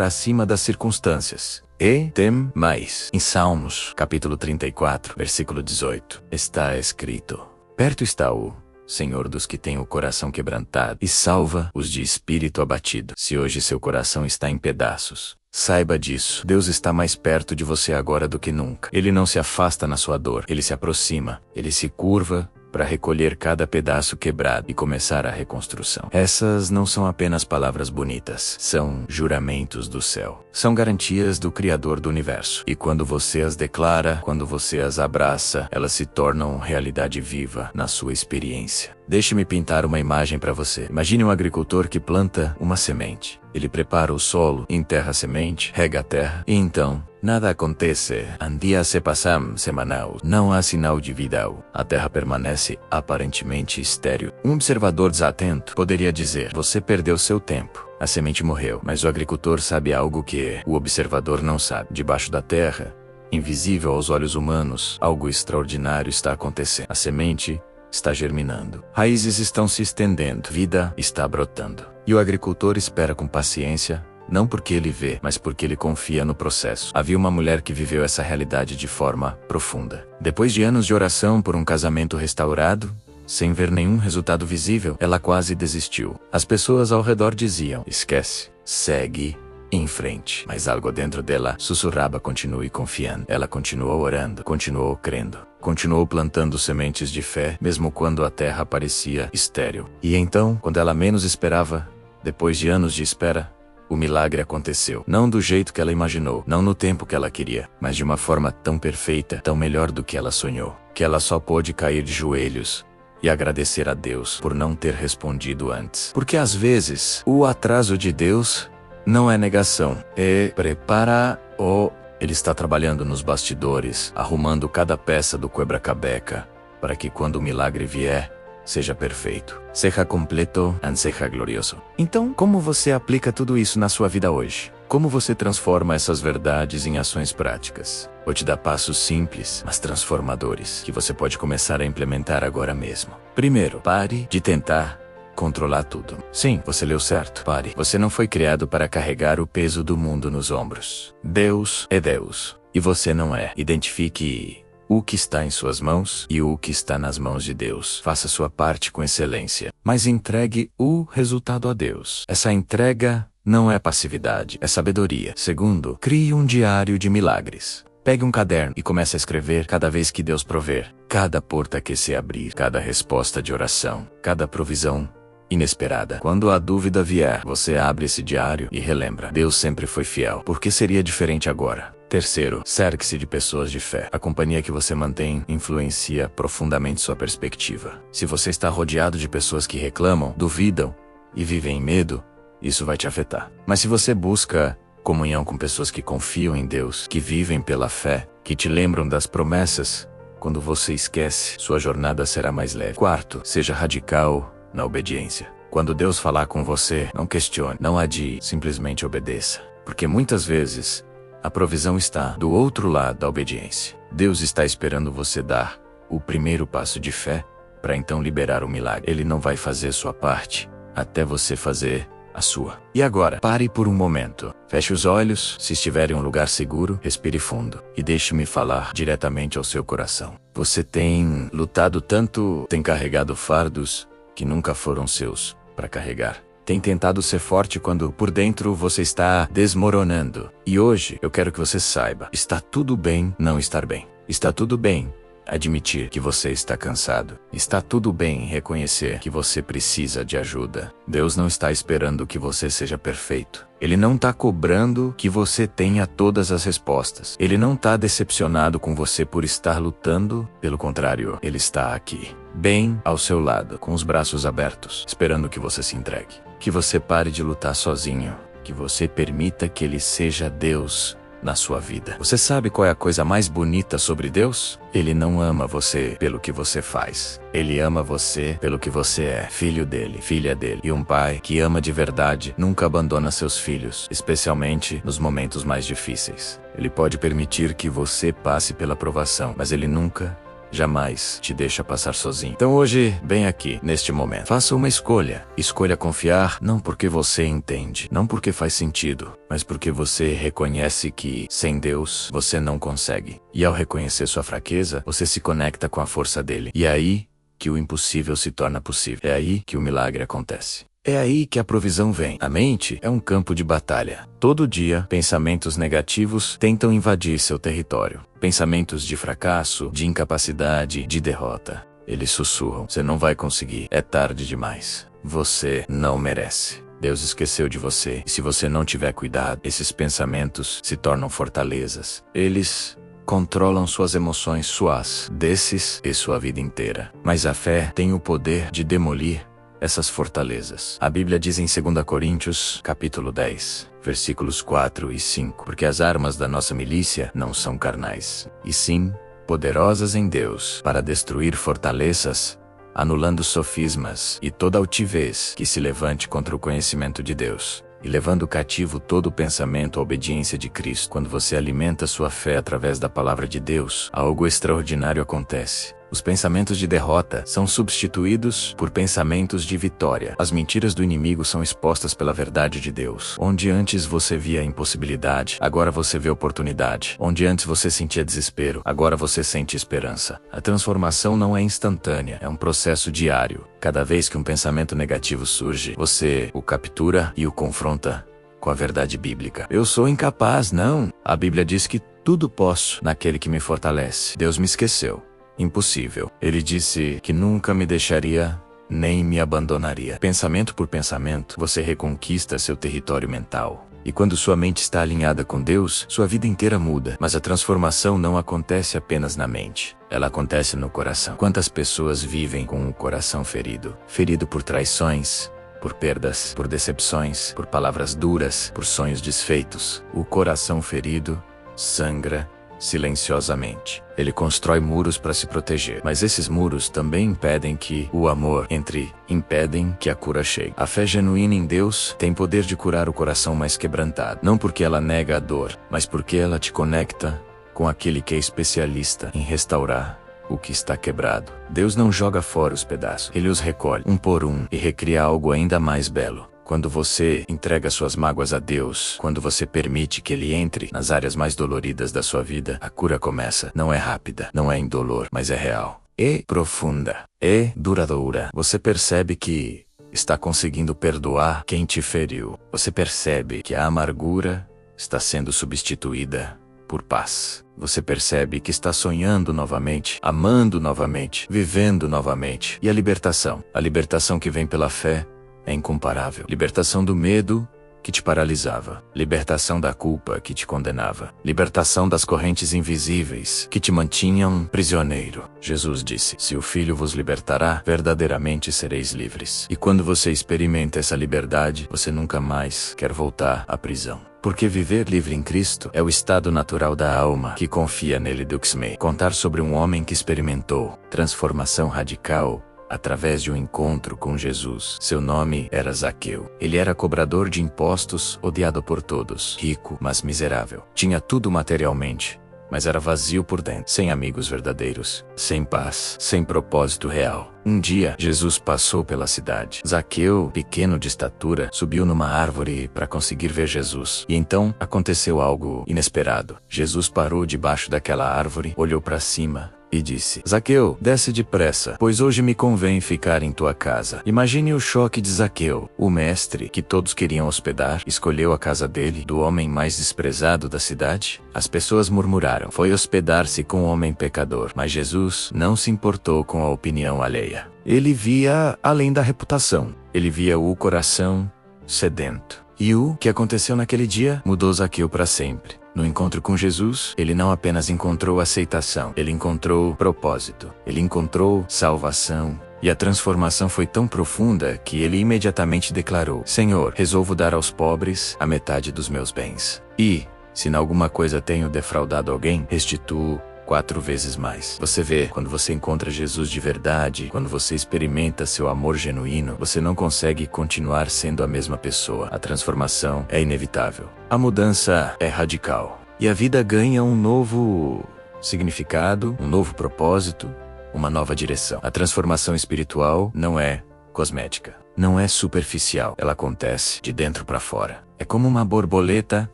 acima das circunstâncias. E tem mais. Em Salmos, capítulo 34, versículo 18, está escrito: Perto está o Senhor dos que têm o coração quebrantado e salva os de espírito abatido. Se hoje seu coração está em pedaços, saiba disso. Deus está mais perto de você agora do que nunca. Ele não se afasta na sua dor. Ele se aproxima. Ele se curva para recolher cada pedaço quebrado e começar a reconstrução. Essas não são apenas palavras bonitas. São juramentos do céu. São garantias do Criador do Universo. E quando você as declara, quando você as abraça, elas se tornam realidade viva na sua experiência. Deixe-me pintar uma imagem para você. Imagine um agricultor que planta uma semente. Ele prepara o solo, enterra a semente, rega a terra, e então nada acontece. Dias se passam semanal. Não há sinal de vida. A terra permanece aparentemente estéril. Um observador desatento poderia dizer: você perdeu seu tempo. A semente morreu. Mas o agricultor sabe algo que o observador não sabe. Debaixo da terra, invisível aos olhos humanos, algo extraordinário está acontecendo. A semente está germinando. Raízes estão se estendendo. Vida está brotando. E o agricultor espera com paciência, não porque ele vê, mas porque ele confia no processo. Havia uma mulher que viveu essa realidade de forma profunda. Depois de anos de oração por um casamento restaurado, sem ver nenhum resultado visível, ela quase desistiu. As pessoas ao redor diziam: esquece, segue em frente. Mas algo dentro dela sussurrava: continue confiando. Ela continuou orando, continuou crendo, continuou plantando sementes de fé, mesmo quando a terra parecia estéril. E então, quando ela menos esperava, depois de anos de espera, o milagre aconteceu. Não do jeito que ela imaginou, não no tempo que ela queria, mas de uma forma tão perfeita, tão melhor do que ela sonhou, que ela só pôde cair de joelhos e agradecer a Deus por não ter respondido antes. Porque às vezes, o atraso de Deus não é negação, é prepara-o. Ele está trabalhando nos bastidores, arrumando cada peça do quebra-cabeça, para que quando o milagre vier, seja perfeito, seja completo e seja glorioso. Então, como você aplica tudo isso na sua vida hoje? Como você transforma essas verdades em ações práticas? Vou te dar passos simples, mas transformadores, que você pode começar a implementar agora mesmo. Primeiro, pare de tentar controlar tudo. Sim, você leu certo. Pare. Você não foi criado para carregar o peso do mundo nos ombros. Deus é Deus. E você não é. Identifique o que está em suas mãos e o que está nas mãos de Deus. Faça sua parte com excelência, mas entregue o resultado a Deus. Essa entrega não é passividade, é sabedoria. Segundo, crie um diário de milagres. Pegue um caderno e comece a escrever cada vez que Deus prover, cada porta que se abrir, cada resposta de oração, cada provisão inesperada. Quando a dúvida vier, você abre esse diário e relembra: Deus sempre foi fiel. Por que seria diferente agora? Terceiro, cerque-se de pessoas de fé. A companhia que você mantém influencia profundamente sua perspectiva. Se você está rodeado de pessoas que reclamam, duvidam e vivem em medo, isso vai te afetar. Mas se você busca comunhão com pessoas que confiam em Deus, que vivem pela fé, que te lembram das promessas, quando você esquece, sua jornada será mais leve. Quarto, seja radical na obediência. Quando Deus falar com você, não questione, não adie, simplesmente obedeça. Porque muitas vezes, a provisão está do outro lado da obediência. Deus está esperando você dar o primeiro passo de fé, para então liberar o milagre. Ele não vai fazer sua parte, até você fazer a sua. E agora, pare por um momento. Feche os olhos, se estiver em um lugar seguro, respire fundo. E deixe-me falar diretamente ao seu coração. Você tem lutado tanto, tem carregado fardos que nunca foram seus para carregar. Tem tentado ser forte quando por dentro você está desmoronando. E hoje eu quero que você saiba, está tudo bem não estar bem. Está tudo bem admitir que você está cansado. Está tudo bem reconhecer que você precisa de ajuda. Deus não está esperando que você seja perfeito. Ele não está cobrando que você tenha todas as respostas. Ele não está decepcionado com você por estar lutando. Pelo contrário, ele está aqui, bem ao seu lado, com os braços abertos, esperando que você se entregue. Que você pare de lutar sozinho. Que você permita que ele seja Deus na sua vida. Você sabe qual é a coisa mais bonita sobre Deus? Ele não ama você pelo que você faz. Ele ama você pelo que você é, filho dele, filha dele. E um pai que ama de verdade nunca abandona seus filhos, especialmente nos momentos mais difíceis. Ele pode permitir que você passe pela provação, mas ele nunca, jamais te deixa passar sozinho. Então hoje, bem aqui, neste momento, faça uma escolha. Escolha confiar, não porque você entende, não porque faz sentido, mas porque você reconhece que, sem Deus, você não consegue. E ao reconhecer sua fraqueza, você se conecta com a força dele. E é aí que o impossível se torna possível. É aí que o milagre acontece. É aí que a provisão vem. A mente é um campo de batalha. Todo dia, pensamentos negativos tentam invadir seu território. Pensamentos de fracasso, de incapacidade, de derrota. Eles sussurram: você não vai conseguir. É tarde demais. Você não merece. Deus esqueceu de você. E se você não tiver cuidado, esses pensamentos se tornam fortalezas. Eles controlam suas emoções suas, desses e sua vida inteira. Mas a fé tem o poder de demolir essas fortalezas. A Bíblia diz em 2 Coríntios, capítulo 10, versículos 4 e 5, porque as armas da nossa milícia não são carnais, e sim poderosas em Deus para destruir fortalezas, anulando sofismas e toda altivez que se levante contra o conhecimento de Deus, e levando cativo todo pensamento à obediência de Cristo. Quando você alimenta sua fé através da palavra de Deus, algo extraordinário acontece. Os pensamentos de derrota são substituídos por pensamentos de vitória. As mentiras do inimigo são expostas pela verdade de Deus. Onde antes você via impossibilidade, agora você vê oportunidade. Onde antes você sentia desespero, agora você sente esperança. A transformação não é instantânea, é um processo diário. Cada vez que um pensamento negativo surge, você o captura e o confronta com a verdade bíblica. Eu sou incapaz, não. A Bíblia diz que tudo posso naquele que me fortalece. Deus me esqueceu. Impossível. Ele disse que nunca me deixaria, nem me abandonaria. Pensamento por pensamento, você reconquista seu território mental. E quando sua mente está alinhada com Deus, sua vida inteira muda. Mas a transformação não acontece apenas na mente. Ela acontece no coração. Quantas pessoas vivem com o coração ferido? Ferido por traições, por perdas, por decepções, por palavras duras, por sonhos desfeitos. O coração ferido sangra silenciosamente. Ele constrói muros para se proteger, mas esses muros também impedem que o amor entre, impedem que a cura chegue. A fé genuína em Deus tem poder de curar o coração mais quebrantado, não porque ela nega a dor, mas porque ela te conecta com aquele que é especialista em restaurar o que está quebrado. Deus não joga fora os pedaços. Ele os recolhe, um por um, e recria algo ainda mais belo. Quando você entrega suas mágoas a Deus, quando você permite que Ele entre nas áreas mais doloridas da sua vida, a cura começa. Não é rápida, não é indolor, mas é real. É profunda, é duradoura. Você percebe que está conseguindo perdoar quem te feriu. Você percebe que a amargura está sendo substituída por paz. Você percebe que está sonhando novamente, amando novamente, vivendo novamente. E a libertação que vem pela fé, é incomparável. Libertação do medo que te paralisava. Libertação da culpa que te condenava. Libertação das correntes invisíveis que te mantinham prisioneiro. Jesus disse: se o Filho vos libertará, verdadeiramente sereis livres. E quando você experimenta essa liberdade, você nunca mais quer voltar à prisão. Porque viver livre em Cristo é o estado natural da alma que confia nele. Duxmei. Contar sobre um homem que experimentou transformação radical através de um encontro com Jesus. Seu nome era Zaqueu. Ele era cobrador de impostos, odiado por todos, rico, mas miserável. Tinha tudo materialmente, mas era vazio por dentro, sem amigos verdadeiros, sem paz, sem propósito real. Um dia, Jesus passou pela cidade. Zaqueu, pequeno de estatura, subiu numa árvore para conseguir ver Jesus. E então, aconteceu algo inesperado. Jesus parou debaixo daquela árvore, olhou para cima e disse: Zaqueu, desce depressa, pois hoje me convém ficar em tua casa. Imagine o choque de Zaqueu. O mestre, que todos queriam hospedar, escolheu a casa dele, do homem mais desprezado da cidade. As pessoas murmuraram. Foi hospedar-se com um homem pecador. Mas Jesus não se importou com a opinião alheia. Ele via além da reputação. Ele via o coração sedento. E o que aconteceu naquele dia mudou Zaqueu para sempre. No encontro com Jesus, ele não apenas encontrou aceitação, ele encontrou propósito, ele encontrou salvação. E a transformação foi tão profunda que ele imediatamente declarou: Senhor, resolvo dar aos pobres a metade dos meus bens. E, se em alguma coisa tenho defraudado alguém, restituo 4 vezes mais. Você vê, quando você encontra Jesus de verdade, quando você experimenta seu amor genuíno, você não consegue continuar sendo a mesma pessoa. A transformação é inevitável. A mudança é radical. E a vida ganha um novo significado, um novo propósito, uma nova direção. A transformação espiritual não é cosmética, não é superficial. Ela acontece de dentro para fora. É como uma borboleta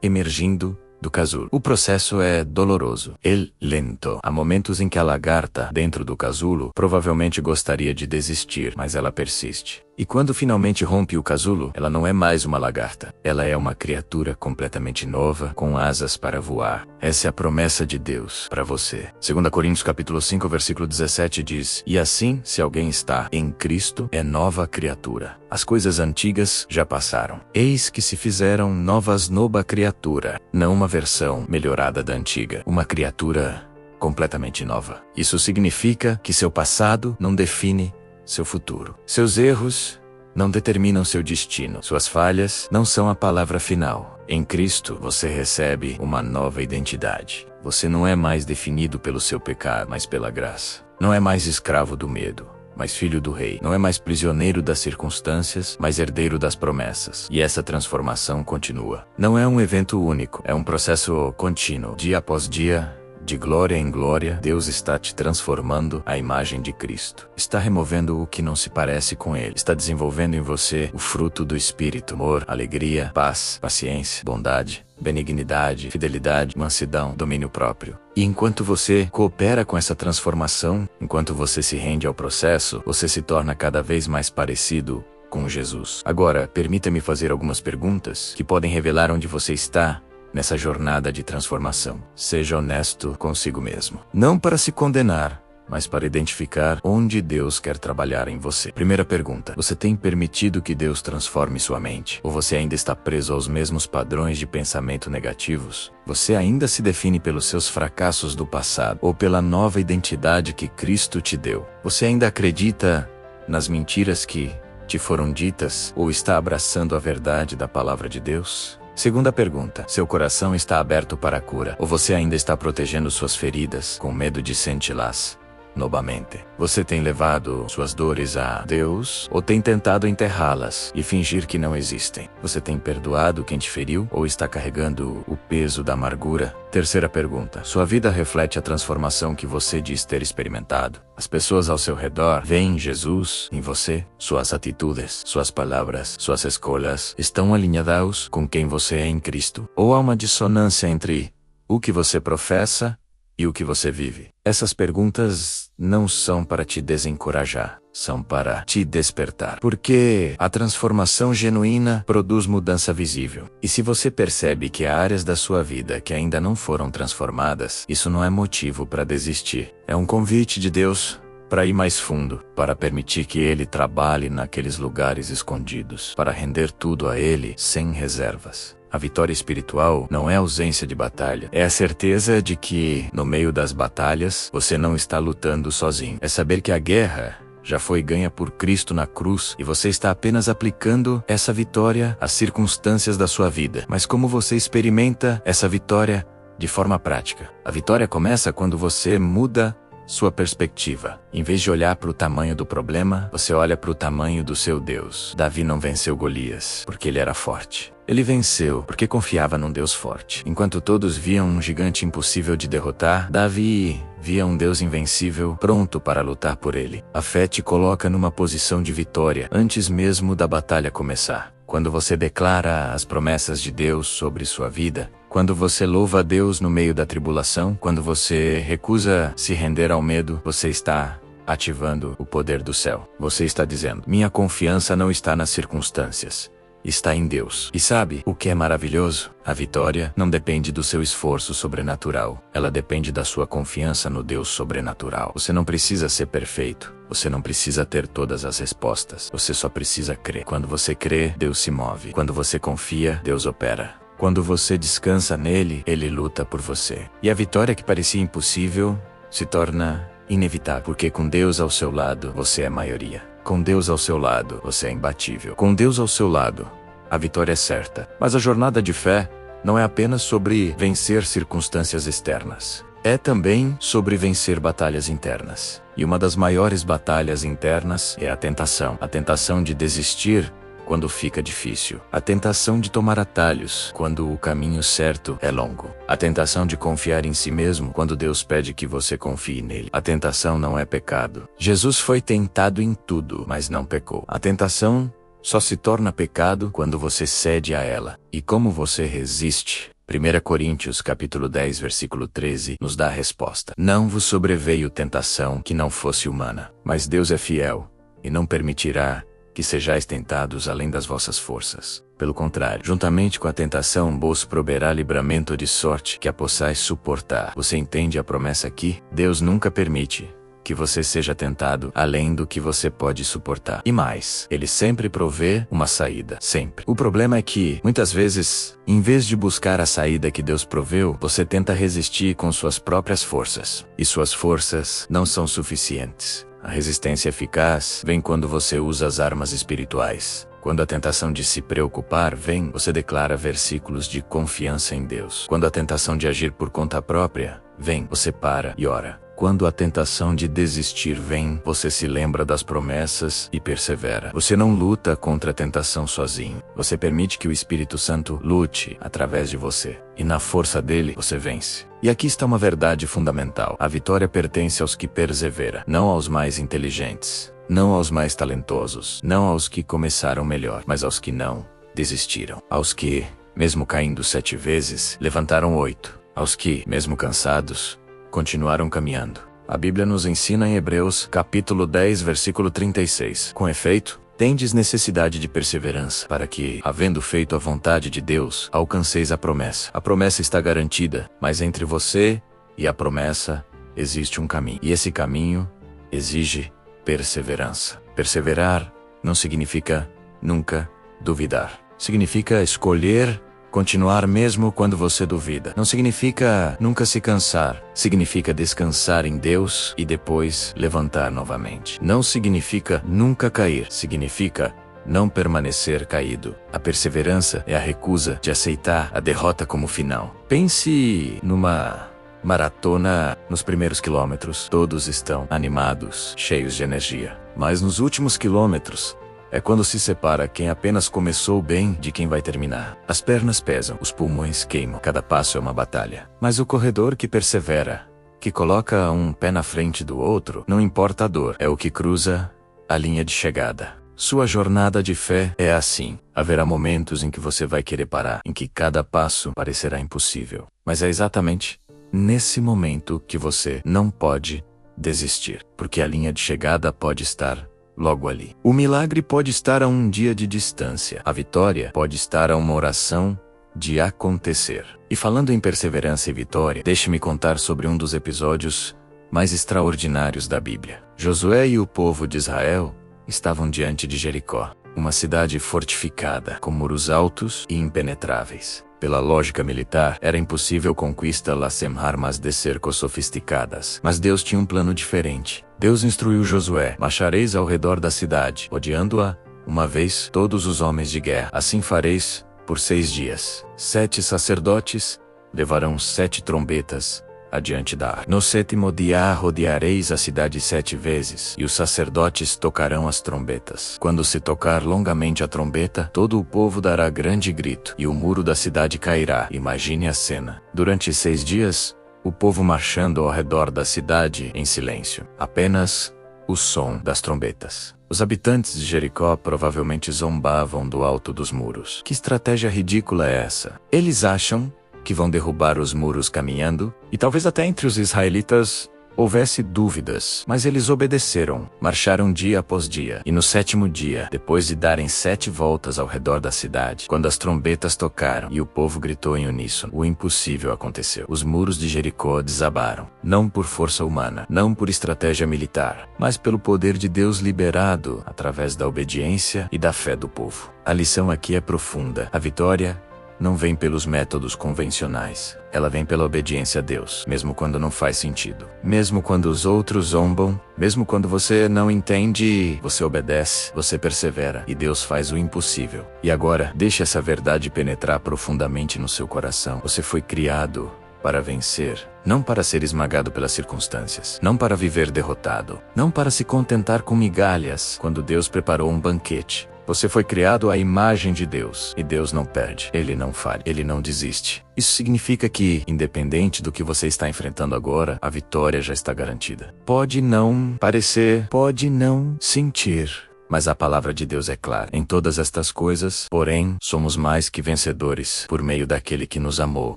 emergindo do casulo. O processo é doloroso, lento. Há momentos em que a lagarta, dentro do casulo, provavelmente gostaria de desistir, mas ela persiste. E quando finalmente rompe o casulo, ela não é mais uma lagarta. Ela é uma criatura completamente nova, com asas para voar. Essa é a promessa de Deus para você. 2 Coríntios capítulo 5, versículo 17 diz: E assim, se alguém está em Cristo, é nova criatura. As coisas antigas já passaram. Eis que se fizeram novas nova criatura. Não uma versão melhorada da antiga. Uma criatura completamente nova. Isso significa que seu passado não define seu futuro. Seus erros não determinam seu destino. Suas falhas não são a palavra final. Em Cristo, você recebe uma nova identidade. Você não é mais definido pelo seu pecado, mas pela graça. Não é mais escravo do medo, mas filho do rei. Não é mais prisioneiro das circunstâncias, mas herdeiro das promessas. E essa transformação continua. Não é um evento único, é um processo contínuo. Dia após dia, de glória em glória, Deus está te transformando à imagem de Cristo. Está removendo o que não se parece com Ele. Está desenvolvendo em você o fruto do Espírito: amor, alegria, paz, paciência, bondade, benignidade, fidelidade, mansidão, domínio próprio. E enquanto você coopera com essa transformação, enquanto você se rende ao processo, você se torna cada vez mais parecido com Jesus. Agora, permita-me fazer algumas perguntas que podem revelar onde você está nessa jornada de transformação. Seja honesto consigo mesmo. Não para se condenar, mas para identificar onde Deus quer trabalhar em você. Primeira pergunta: você tem permitido que Deus transforme sua mente? Ou você ainda está preso aos mesmos padrões de pensamento negativos? Você ainda se define pelos seus fracassos do passado ou pela nova identidade que Cristo te deu? Você ainda acredita nas mentiras que te foram ditas ou está abraçando a verdade da palavra de Deus? Segunda pergunta: seu coração está aberto para a cura? Ou você ainda está protegendo suas feridas com medo de sentirlas novamente. Você tem levado suas dores a Deus ou tem tentado enterrá-las e fingir que não existem? Você tem perdoado quem te feriu ou está carregando o peso da amargura? Terceira pergunta. Sua vida reflete a transformação que você diz ter experimentado? As pessoas ao seu redor veem Jesus em você? Suas atitudes, suas palavras, suas escolhas estão alinhadas com quem você é em Cristo? Ou há uma dissonância entre o que você professa e o que você vive? Essas perguntas não são para te desencorajar, são para te despertar. Porque a transformação genuína produz mudança visível. E se você percebe que há áreas da sua vida que ainda não foram transformadas, isso não é motivo para desistir. É um convite de Deus para ir mais fundo, para permitir que Ele trabalhe naqueles lugares escondidos, para render tudo a Ele sem reservas. A vitória espiritual não é ausência de batalha. É a certeza de que, no meio das batalhas, você não está lutando sozinho. É saber que a guerra já foi ganha por Cristo na cruz e você está apenas aplicando essa vitória às circunstâncias da sua vida. Mas como você experimenta essa vitória de forma prática? A vitória começa quando você muda sua perspectiva. Em vez de olhar para o tamanho do problema, você olha para o tamanho do seu Deus. Davi não venceu Golias porque ele era forte. Ele venceu porque confiava num Deus forte. Enquanto todos viam um gigante impossível de derrotar, Davi via um Deus invencível pronto para lutar por ele. A fé te coloca numa posição de vitória antes mesmo da batalha começar. Quando você declara as promessas de Deus sobre sua vida, quando você louva a Deus no meio da tribulação, quando você recusa se render ao medo, você está ativando o poder do céu. Você está dizendo: minha confiança não está nas circunstâncias, está em Deus. E sabe o que é maravilhoso? A vitória não depende do seu esforço sobrenatural. Ela depende da sua confiança no Deus sobrenatural. Você não precisa ser perfeito. Você não precisa ter todas as respostas. Você só precisa crer. Quando você crê, Deus se move. Quando você confia, Deus opera. Quando você descansa nele, ele luta por você. E a vitória que parecia impossível se torna inevitável. Porque com Deus ao seu lado, você é maioria. Com Deus ao seu lado, você é imbatível. Com Deus ao seu lado, a vitória é certa. Mas a jornada de fé não é apenas sobre vencer circunstâncias externas. É também sobre vencer batalhas internas. E uma das maiores batalhas internas é a tentação. A tentação de desistir quando fica difícil. A tentação de tomar atalhos quando o caminho certo é longo. A tentação de confiar em si mesmo quando Deus pede que você confie nele. A tentação não é pecado. Jesus foi tentado em tudo, mas não pecou. A tentação só se torna pecado quando você cede a ela. E como você resiste? 1 Coríntios capítulo 10, versículo 13, nos dá a resposta. Não vos sobreveio tentação que não fosse humana, mas Deus é fiel e não permitirá que sejais tentados além das vossas forças. Pelo contrário, juntamente com a tentação vos proverá livramento de sorte que a possais suportar. Você entende a promessa aqui? Deus nunca permite que você seja tentado além do que você pode suportar. E mais, Ele sempre provê uma saída. Sempre. O problema é que, muitas vezes, em vez de buscar a saída que Deus proveu, você tenta resistir com suas próprias forças. E suas forças não são suficientes. A resistência eficaz vem quando você usa as armas espirituais. Quando a tentação de se preocupar vem, você declara versículos de confiança em Deus. Quando a tentação de agir por conta própria vem, você para e ora. Quando a tentação de desistir vem, você se lembra das promessas e persevera. Você não luta contra a tentação sozinho. Você permite que o Espírito Santo lute através de você. E na força dele, você vence. E aqui está uma verdade fundamental. A vitória pertence aos que perseveram, não aos mais inteligentes, não aos mais talentosos, não aos que começaram melhor, mas aos que não desistiram. Aos que, mesmo caindo 7 vezes, levantaram 8. Aos que, mesmo cansados, continuaram caminhando. A Bíblia nos ensina em Hebreus, capítulo 10, versículo 36. Com efeito, tendes necessidade de perseverança, para que, havendo feito a vontade de Deus, alcanceis a promessa. A promessa está garantida, mas entre você e a promessa existe um caminho. E esse caminho exige perseverança. Perseverar não significa nunca duvidar. Significa escolher continuar mesmo quando você duvida. Não significa nunca se cansar. Significa descansar em Deus e depois levantar novamente. Não significa nunca cair. Significa não permanecer caído. A perseverança é a recusa de aceitar a derrota como final. Pense numa maratona. Nos primeiros quilômetros, todos estão animados, cheios de energia. Mas nos últimos quilômetros, é quando se separa quem apenas começou bem de quem vai terminar. As pernas pesam, os pulmões queimam, cada passo é uma batalha. Mas o corredor que persevera, que coloca um pé na frente do outro, não importa a dor, é o que cruza a linha de chegada. Sua jornada de fé é assim. Haverá momentos em que você vai querer parar, em que cada passo parecerá impossível. Mas é exatamente nesse momento que você não pode desistir, porque a linha de chegada pode estar logo ali. O milagre pode estar a um dia de distância. A vitória pode estar a uma oração de acontecer. E falando em perseverança e vitória, deixe-me contar sobre um dos episódios mais extraordinários da Bíblia. Josué e o povo de Israel estavam diante de Jericó, uma cidade fortificada, com muros altos e impenetráveis. Pela lógica militar, era impossível conquista sem armas de cerco sofisticadas. Mas Deus tinha um plano diferente. Deus instruiu Josué: marchareis ao redor da cidade, rodeando-a, uma vez todos os homens de guerra. Assim fareis por 6 dias. 7 sacerdotes levarão 7 trombetas adiante da arca. No 7º dia rodeareis a cidade 7 vezes, e os sacerdotes tocarão as trombetas. Quando se tocar longamente a trombeta, todo o povo dará grande grito, e o muro da cidade cairá. Imagine a cena. Durante 6 dias, o povo marchando ao redor da cidade em silêncio. Apenas o som das trombetas. Os habitantes de Jericó provavelmente zombavam do alto dos muros. Que estratégia ridícula é essa? Eles acham que vão derrubar os muros caminhando, e talvez até entre os israelitas houvesse dúvidas, mas eles obedeceram, marcharam dia após dia, e no 7º dia, depois de darem 7 voltas ao redor da cidade, quando as trombetas tocaram e o povo gritou em uníssono, o impossível aconteceu. Os muros de Jericó desabaram, não por força humana, não por estratégia militar, mas pelo poder de Deus liberado através da obediência e da fé do povo. A lição aqui é profunda. A vitória não vem pelos métodos convencionais. Ela vem pela obediência a Deus, mesmo quando não faz sentido. Mesmo quando os outros zombam, mesmo quando você não entende, você obedece, você persevera, e Deus faz o impossível. E agora, deixe essa verdade penetrar profundamente no seu coração. Você foi criado para vencer, não para ser esmagado pelas circunstâncias, não para viver derrotado, não para se contentar com migalhas, quando Deus preparou um banquete. Você foi criado à imagem de Deus, e Deus não perde, Ele não falha, Ele não desiste. Isso significa que, independente do que você está enfrentando agora, a vitória já está garantida. Pode não parecer, pode não sentir, mas a palavra de Deus é clara. Em todas estas coisas, porém, somos mais que vencedores, por meio daquele que nos amou,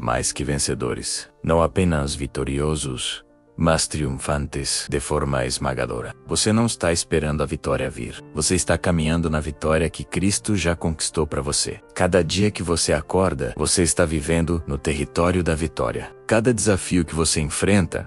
mais que vencedores. Não apenas vitoriosos, mas triunfantes de forma esmagadora. Você não está esperando a vitória vir. Você está caminhando na vitória que Cristo já conquistou para você. Cada dia que você acorda, você está vivendo no território da vitória. Cada desafio que você enfrenta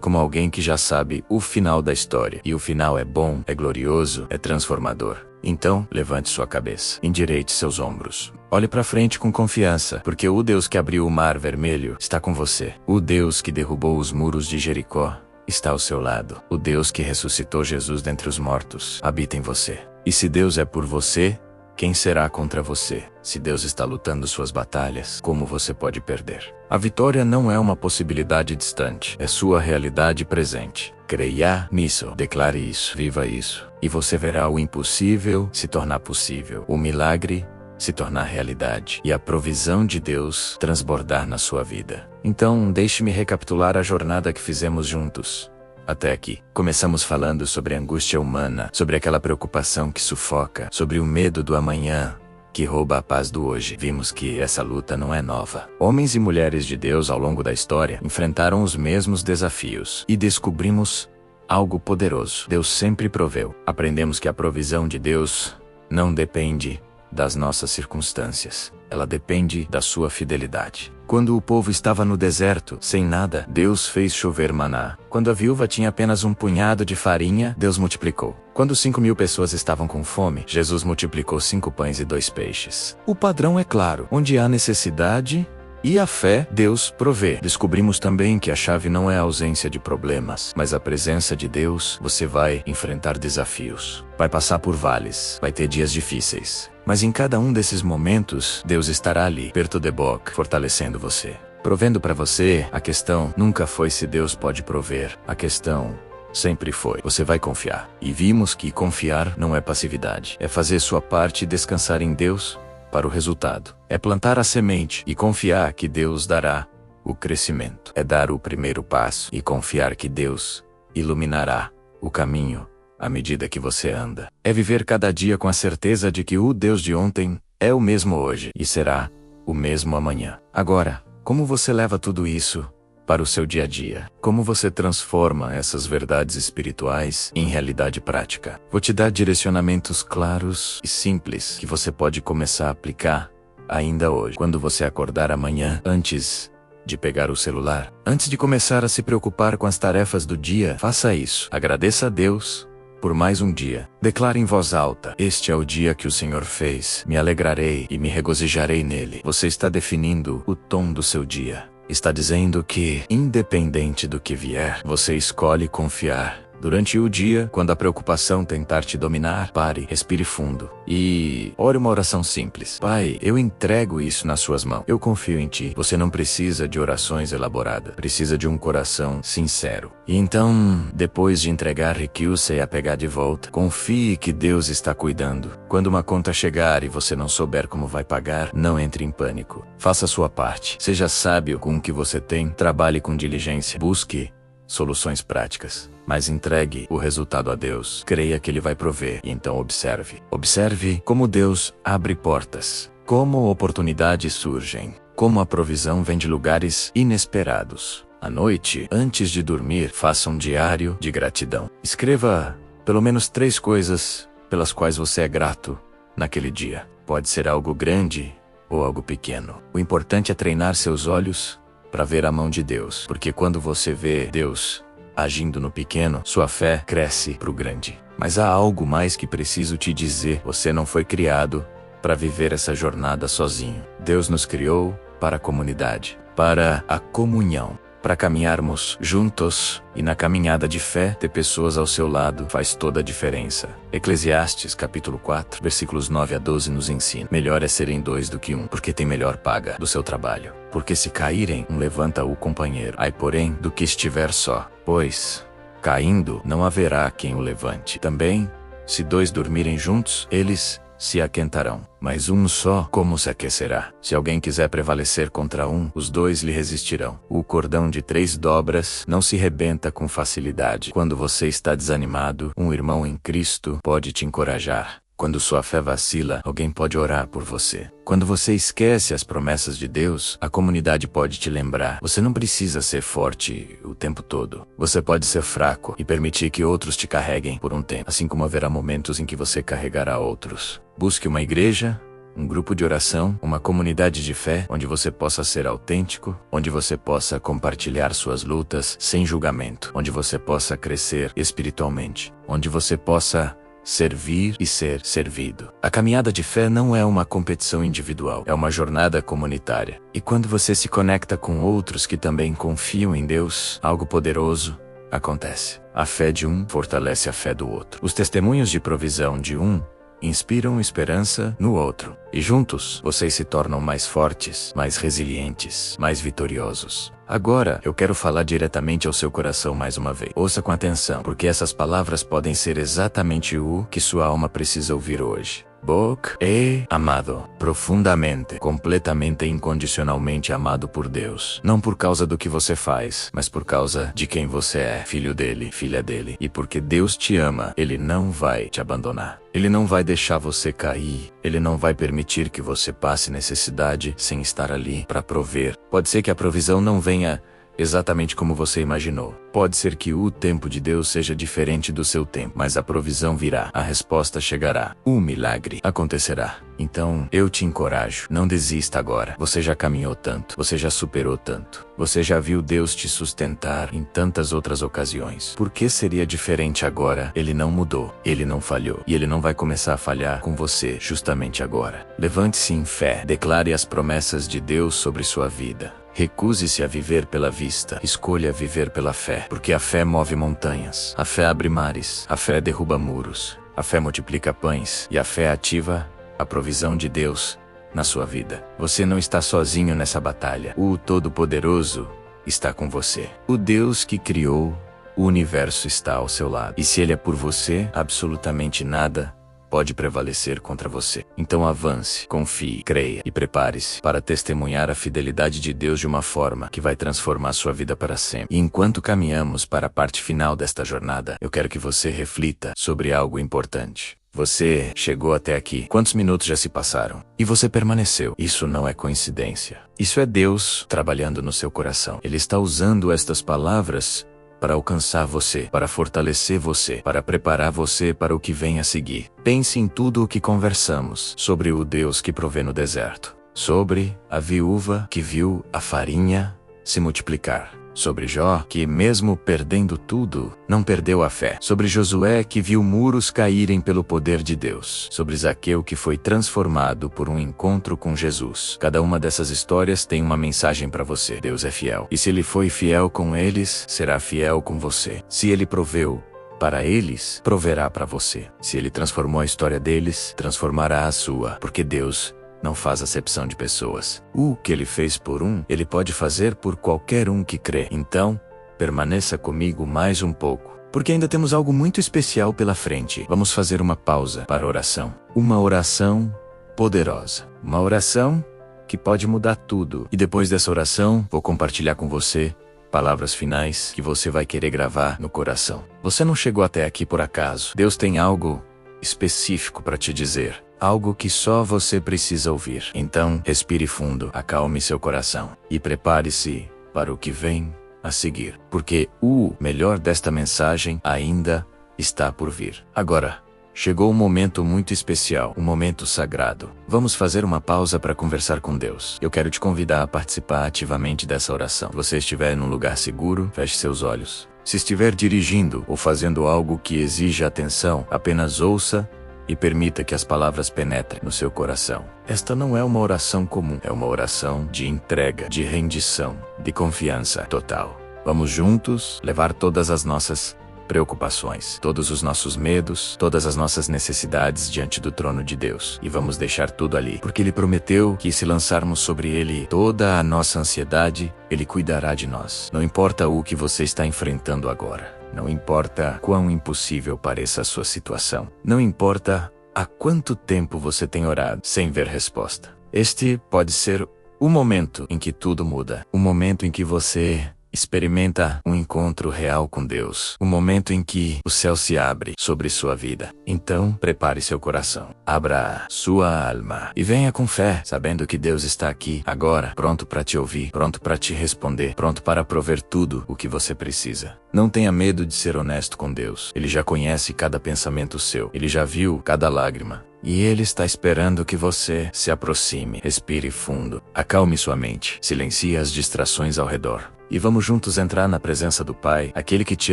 como alguém que já sabe o final da história. E o final é bom, é glorioso, é transformador. Então, levante sua cabeça, endireite seus ombros. Olhe para frente com confiança, porque o Deus que abriu o mar vermelho está com você. O Deus que derrubou os muros de Jericó está ao seu lado. O Deus que ressuscitou Jesus dentre os mortos habita em você. E se Deus é por você, quem será contra você? Se Deus está lutando suas batalhas, como você pode perder? A vitória não é uma possibilidade distante, é sua realidade presente. Creia nisso, declare isso, viva isso, e você verá o impossível se tornar possível, o milagre se tornar realidade, e a provisão de Deus transbordar na sua vida. Então, deixe-me recapitular a jornada que fizemos juntos. Até aqui, começamos falando sobre a angústia humana, sobre aquela preocupação que sufoca, sobre o medo do amanhã, que rouba a paz do hoje. Vimos que essa luta não é nova. Homens e mulheres de Deus ao longo da história enfrentaram os mesmos desafios, e descobrimos algo poderoso. Deus sempre proveu. Aprendemos que a provisão de Deus não depende das nossas circunstâncias. Ela depende da sua fidelidade. Quando o povo estava no deserto, sem nada, Deus fez chover maná. Quando a viúva tinha apenas um punhado de farinha, Deus multiplicou. Quando 5.000 pessoas estavam com fome, Jesus multiplicou 5 pães e 2 peixes. O padrão é claro. Onde há necessidade e a fé, Deus provê. Descobrimos também que a chave não é a ausência de problemas, mas a presença de Deus. Você vai enfrentar desafios, vai passar por vales, vai ter dias difíceis. Mas em cada um desses momentos, Deus estará ali, perto de boca, fortalecendo você. provendo para você. A questão nunca foi se Deus pode prover. A questão sempre foi: você vai confiar. E vimos que confiar não é passividade. É fazer sua parte e descansar em Deus para o resultado. É plantar a semente e confiar que Deus dará o crescimento. É dar o primeiro passo e confiar que Deus iluminará o caminho à medida que você anda. É viver cada dia com a certeza de que o Deus de ontem é o mesmo hoje e será o mesmo amanhã. Agora, como você leva tudo isso para o seu dia a dia? Como você transforma essas verdades espirituais em realidade prática? Vou te dar direcionamentos claros e simples que você pode começar a aplicar ainda hoje. Quando você acordar amanhã, antes de pegar o celular, antes de começar a se preocupar com as tarefas do dia, faça isso. Agradeça a Deus por mais um dia. Declare em voz alta: este é o dia que o Senhor fez. Me alegrarei e me regozijarei nele. Você está definindo o tom do seu dia. Está dizendo que, independente do que vier, você escolhe confiar. Durante o dia, quando a preocupação tentar te dominar, pare, respire fundo e ore uma oração simples. Pai, eu entrego isso nas suas mãos. Eu confio em ti. Você não precisa de orações elaboradas. Precisa de um coração sincero. E então, depois de entregar, recue-se a pegar de volta. Confie que Deus está cuidando. Quando uma conta chegar e você não souber como vai pagar, não entre em pânico. Faça a sua parte. Seja sábio com o que você tem. Trabalhe com diligência. Busque soluções práticas, mas entregue o resultado a Deus. Creia que Ele vai prover e então observe. Observe como Deus abre portas, como oportunidades surgem, como a provisão vem de lugares inesperados. À noite, antes de dormir, faça um diário de gratidão. Escreva pelo menos 3 coisas pelas quais você é grato naquele dia. Pode ser algo grande ou algo pequeno. O importante é treinar seus olhos para ver a mão de Deus, porque quando você vê Deus agindo no pequeno, sua fé cresce para o grande. Mas há algo mais que preciso te dizer: você não foi criado para viver essa jornada sozinho. Deus nos criou para a comunidade, para a comunhão, para caminharmos juntos, e na caminhada de fé, ter pessoas ao seu lado faz toda a diferença. Eclesiastes capítulo 4, versículos 9 a 12 nos ensina: melhor é serem 2 do que 1, porque tem melhor paga do seu trabalho. Porque se caírem, um levanta o companheiro. Ai, porém, do que estiver só, pois, caindo, não haverá quem o levante. Também, se 2 dormirem juntos, eles se aquentarão. Mas um só, como se aquecerá? Se alguém quiser prevalecer contra um, os 2 lhe resistirão. O cordão de 3 dobras não se rebenta com facilidade. Quando você está desanimado, um irmão em Cristo pode te encorajar. Quando sua fé vacila, alguém pode orar por você. Quando você esquece as promessas de Deus, a comunidade pode te lembrar. Você não precisa ser forte o tempo todo. Você pode ser fraco e permitir que outros te carreguem por um tempo, assim como haverá momentos em que você carregará outros. Busque uma igreja, um grupo de oração, uma comunidade de fé, onde você possa ser autêntico, onde você possa compartilhar suas lutas sem julgamento, onde você possa crescer espiritualmente, onde você possa servir e ser servido. A caminhada de fé não é uma competição individual, é uma jornada comunitária. E quando você se conecta com outros que também confiam em Deus, algo poderoso acontece. A fé de um fortalece a fé do outro. Os testemunhos de provisão de um inspiram esperança no outro. E juntos, vocês se tornam mais fortes, mais resilientes, mais vitoriosos. Agora, eu quero falar diretamente ao seu coração mais uma vez. Ouça com atenção, porque essas palavras podem ser exatamente o que sua alma precisa ouvir hoje. Bok é amado, profundamente, completamente e incondicionalmente amado por Deus. Não por causa do que você faz, mas por causa de quem você é, filho dele, filha dele. E porque Deus te ama, Ele não vai te abandonar. Ele não vai deixar você cair. Ele não vai permitir que você passe necessidade sem estar ali para prover. Pode ser que a provisão não venha exatamente como você imaginou. Pode ser que o tempo de Deus seja diferente do seu tempo, mas a provisão virá, a resposta chegará, o milagre acontecerá. Então, eu te encorajo, não desista agora. Você já caminhou tanto, você já superou tanto, você já viu Deus te sustentar em tantas outras ocasiões. Por que seria diferente agora? Ele não mudou, ele não falhou, e ele não vai começar a falhar com você justamente agora. Levante-se em fé, declare as promessas de Deus sobre sua vida. Recuse-se a viver pela vista, escolha viver pela fé, porque a fé move montanhas, a fé abre mares, a fé derruba muros, a fé multiplica pães, e a fé ativa a provisão de Deus na sua vida. Você não está sozinho nessa batalha. O Todo-Poderoso está com você. O Deus que criou o universo está ao seu lado. E se Ele é por você, absolutamente nada pode prevalecer contra você. Então avance, confie, creia e prepare-se para testemunhar a fidelidade de Deus de uma forma que vai transformar sua vida para sempre. E enquanto caminhamos para a parte final desta jornada, eu quero que você reflita sobre algo importante. Você chegou até aqui. Quantos minutos já se passaram? E você permaneceu. Isso não é coincidência. Isso é Deus trabalhando no seu coração. Ele está usando estas palavras para alcançar você, para fortalecer você, para preparar você para o que vem a seguir. Pense em tudo o que conversamos sobre o Deus que provê no deserto, sobre a viúva que viu a farinha se multiplicar, sobre Jó, que mesmo perdendo tudo, não perdeu a fé, sobre Josué, que viu muros caírem pelo poder de Deus, sobre Zaqueu, que foi transformado por um encontro com Jesus. Cada uma dessas histórias tem uma mensagem para você. Deus é fiel. E se Ele foi fiel com eles, será fiel com você. Se Ele proveu para eles, proverá para você. Se Ele transformou a história deles, transformará a sua, porque Deus não faz acepção de pessoas. O que Ele fez por um, Ele pode fazer por qualquer um que crê. Então, permaneça comigo mais um pouco, porque ainda temos algo muito especial pela frente. Vamos fazer uma pausa para oração. Uma oração poderosa. Uma oração que pode mudar tudo. E depois dessa oração, vou compartilhar com você palavras finais que você vai querer gravar no coração. Você não chegou até aqui por acaso. Deus tem algo específico para te dizer. Algo que só você precisa ouvir. Então, respire fundo, acalme seu coração e prepare-se para o que vem a seguir. Porque o melhor desta mensagem ainda está por vir. Agora, chegou um momento muito especial, um momento sagrado. Vamos fazer uma pausa para conversar com Deus. Eu quero te convidar a participar ativamente dessa oração. Se você estiver num lugar seguro, feche seus olhos. Se estiver dirigindo ou fazendo algo que exija atenção, apenas ouça e permita que as palavras penetrem no seu coração. Esta não é uma oração comum, é uma oração de entrega, de rendição, de confiança total. Vamos juntos levar todas as nossas preocupações, todos os nossos medos, todas as nossas necessidades diante do trono de Deus. E vamos deixar tudo ali, porque Ele prometeu que se lançarmos sobre Ele toda a nossa ansiedade, Ele cuidará de nós. Não importa o que você está enfrentando agora. Não importa quão impossível pareça a sua situação. Não importa há quanto tempo você tem orado sem ver resposta. Este pode ser o momento em que tudo muda. O momento em que você experimenta um encontro real com Deus. O momento em que o céu se abre sobre sua vida. Então, prepare seu coração. Abra sua alma. E venha com fé, sabendo que Deus está aqui, agora, pronto para te ouvir, pronto para te responder, pronto para prover tudo o que você precisa. Não tenha medo de ser honesto com Deus. Ele já conhece cada pensamento seu. Ele já viu cada lágrima. E Ele está esperando que você se aproxime. Respire fundo. Acalme sua mente. Silencie as distrações ao redor. E vamos juntos entrar na presença do Pai, aquele que te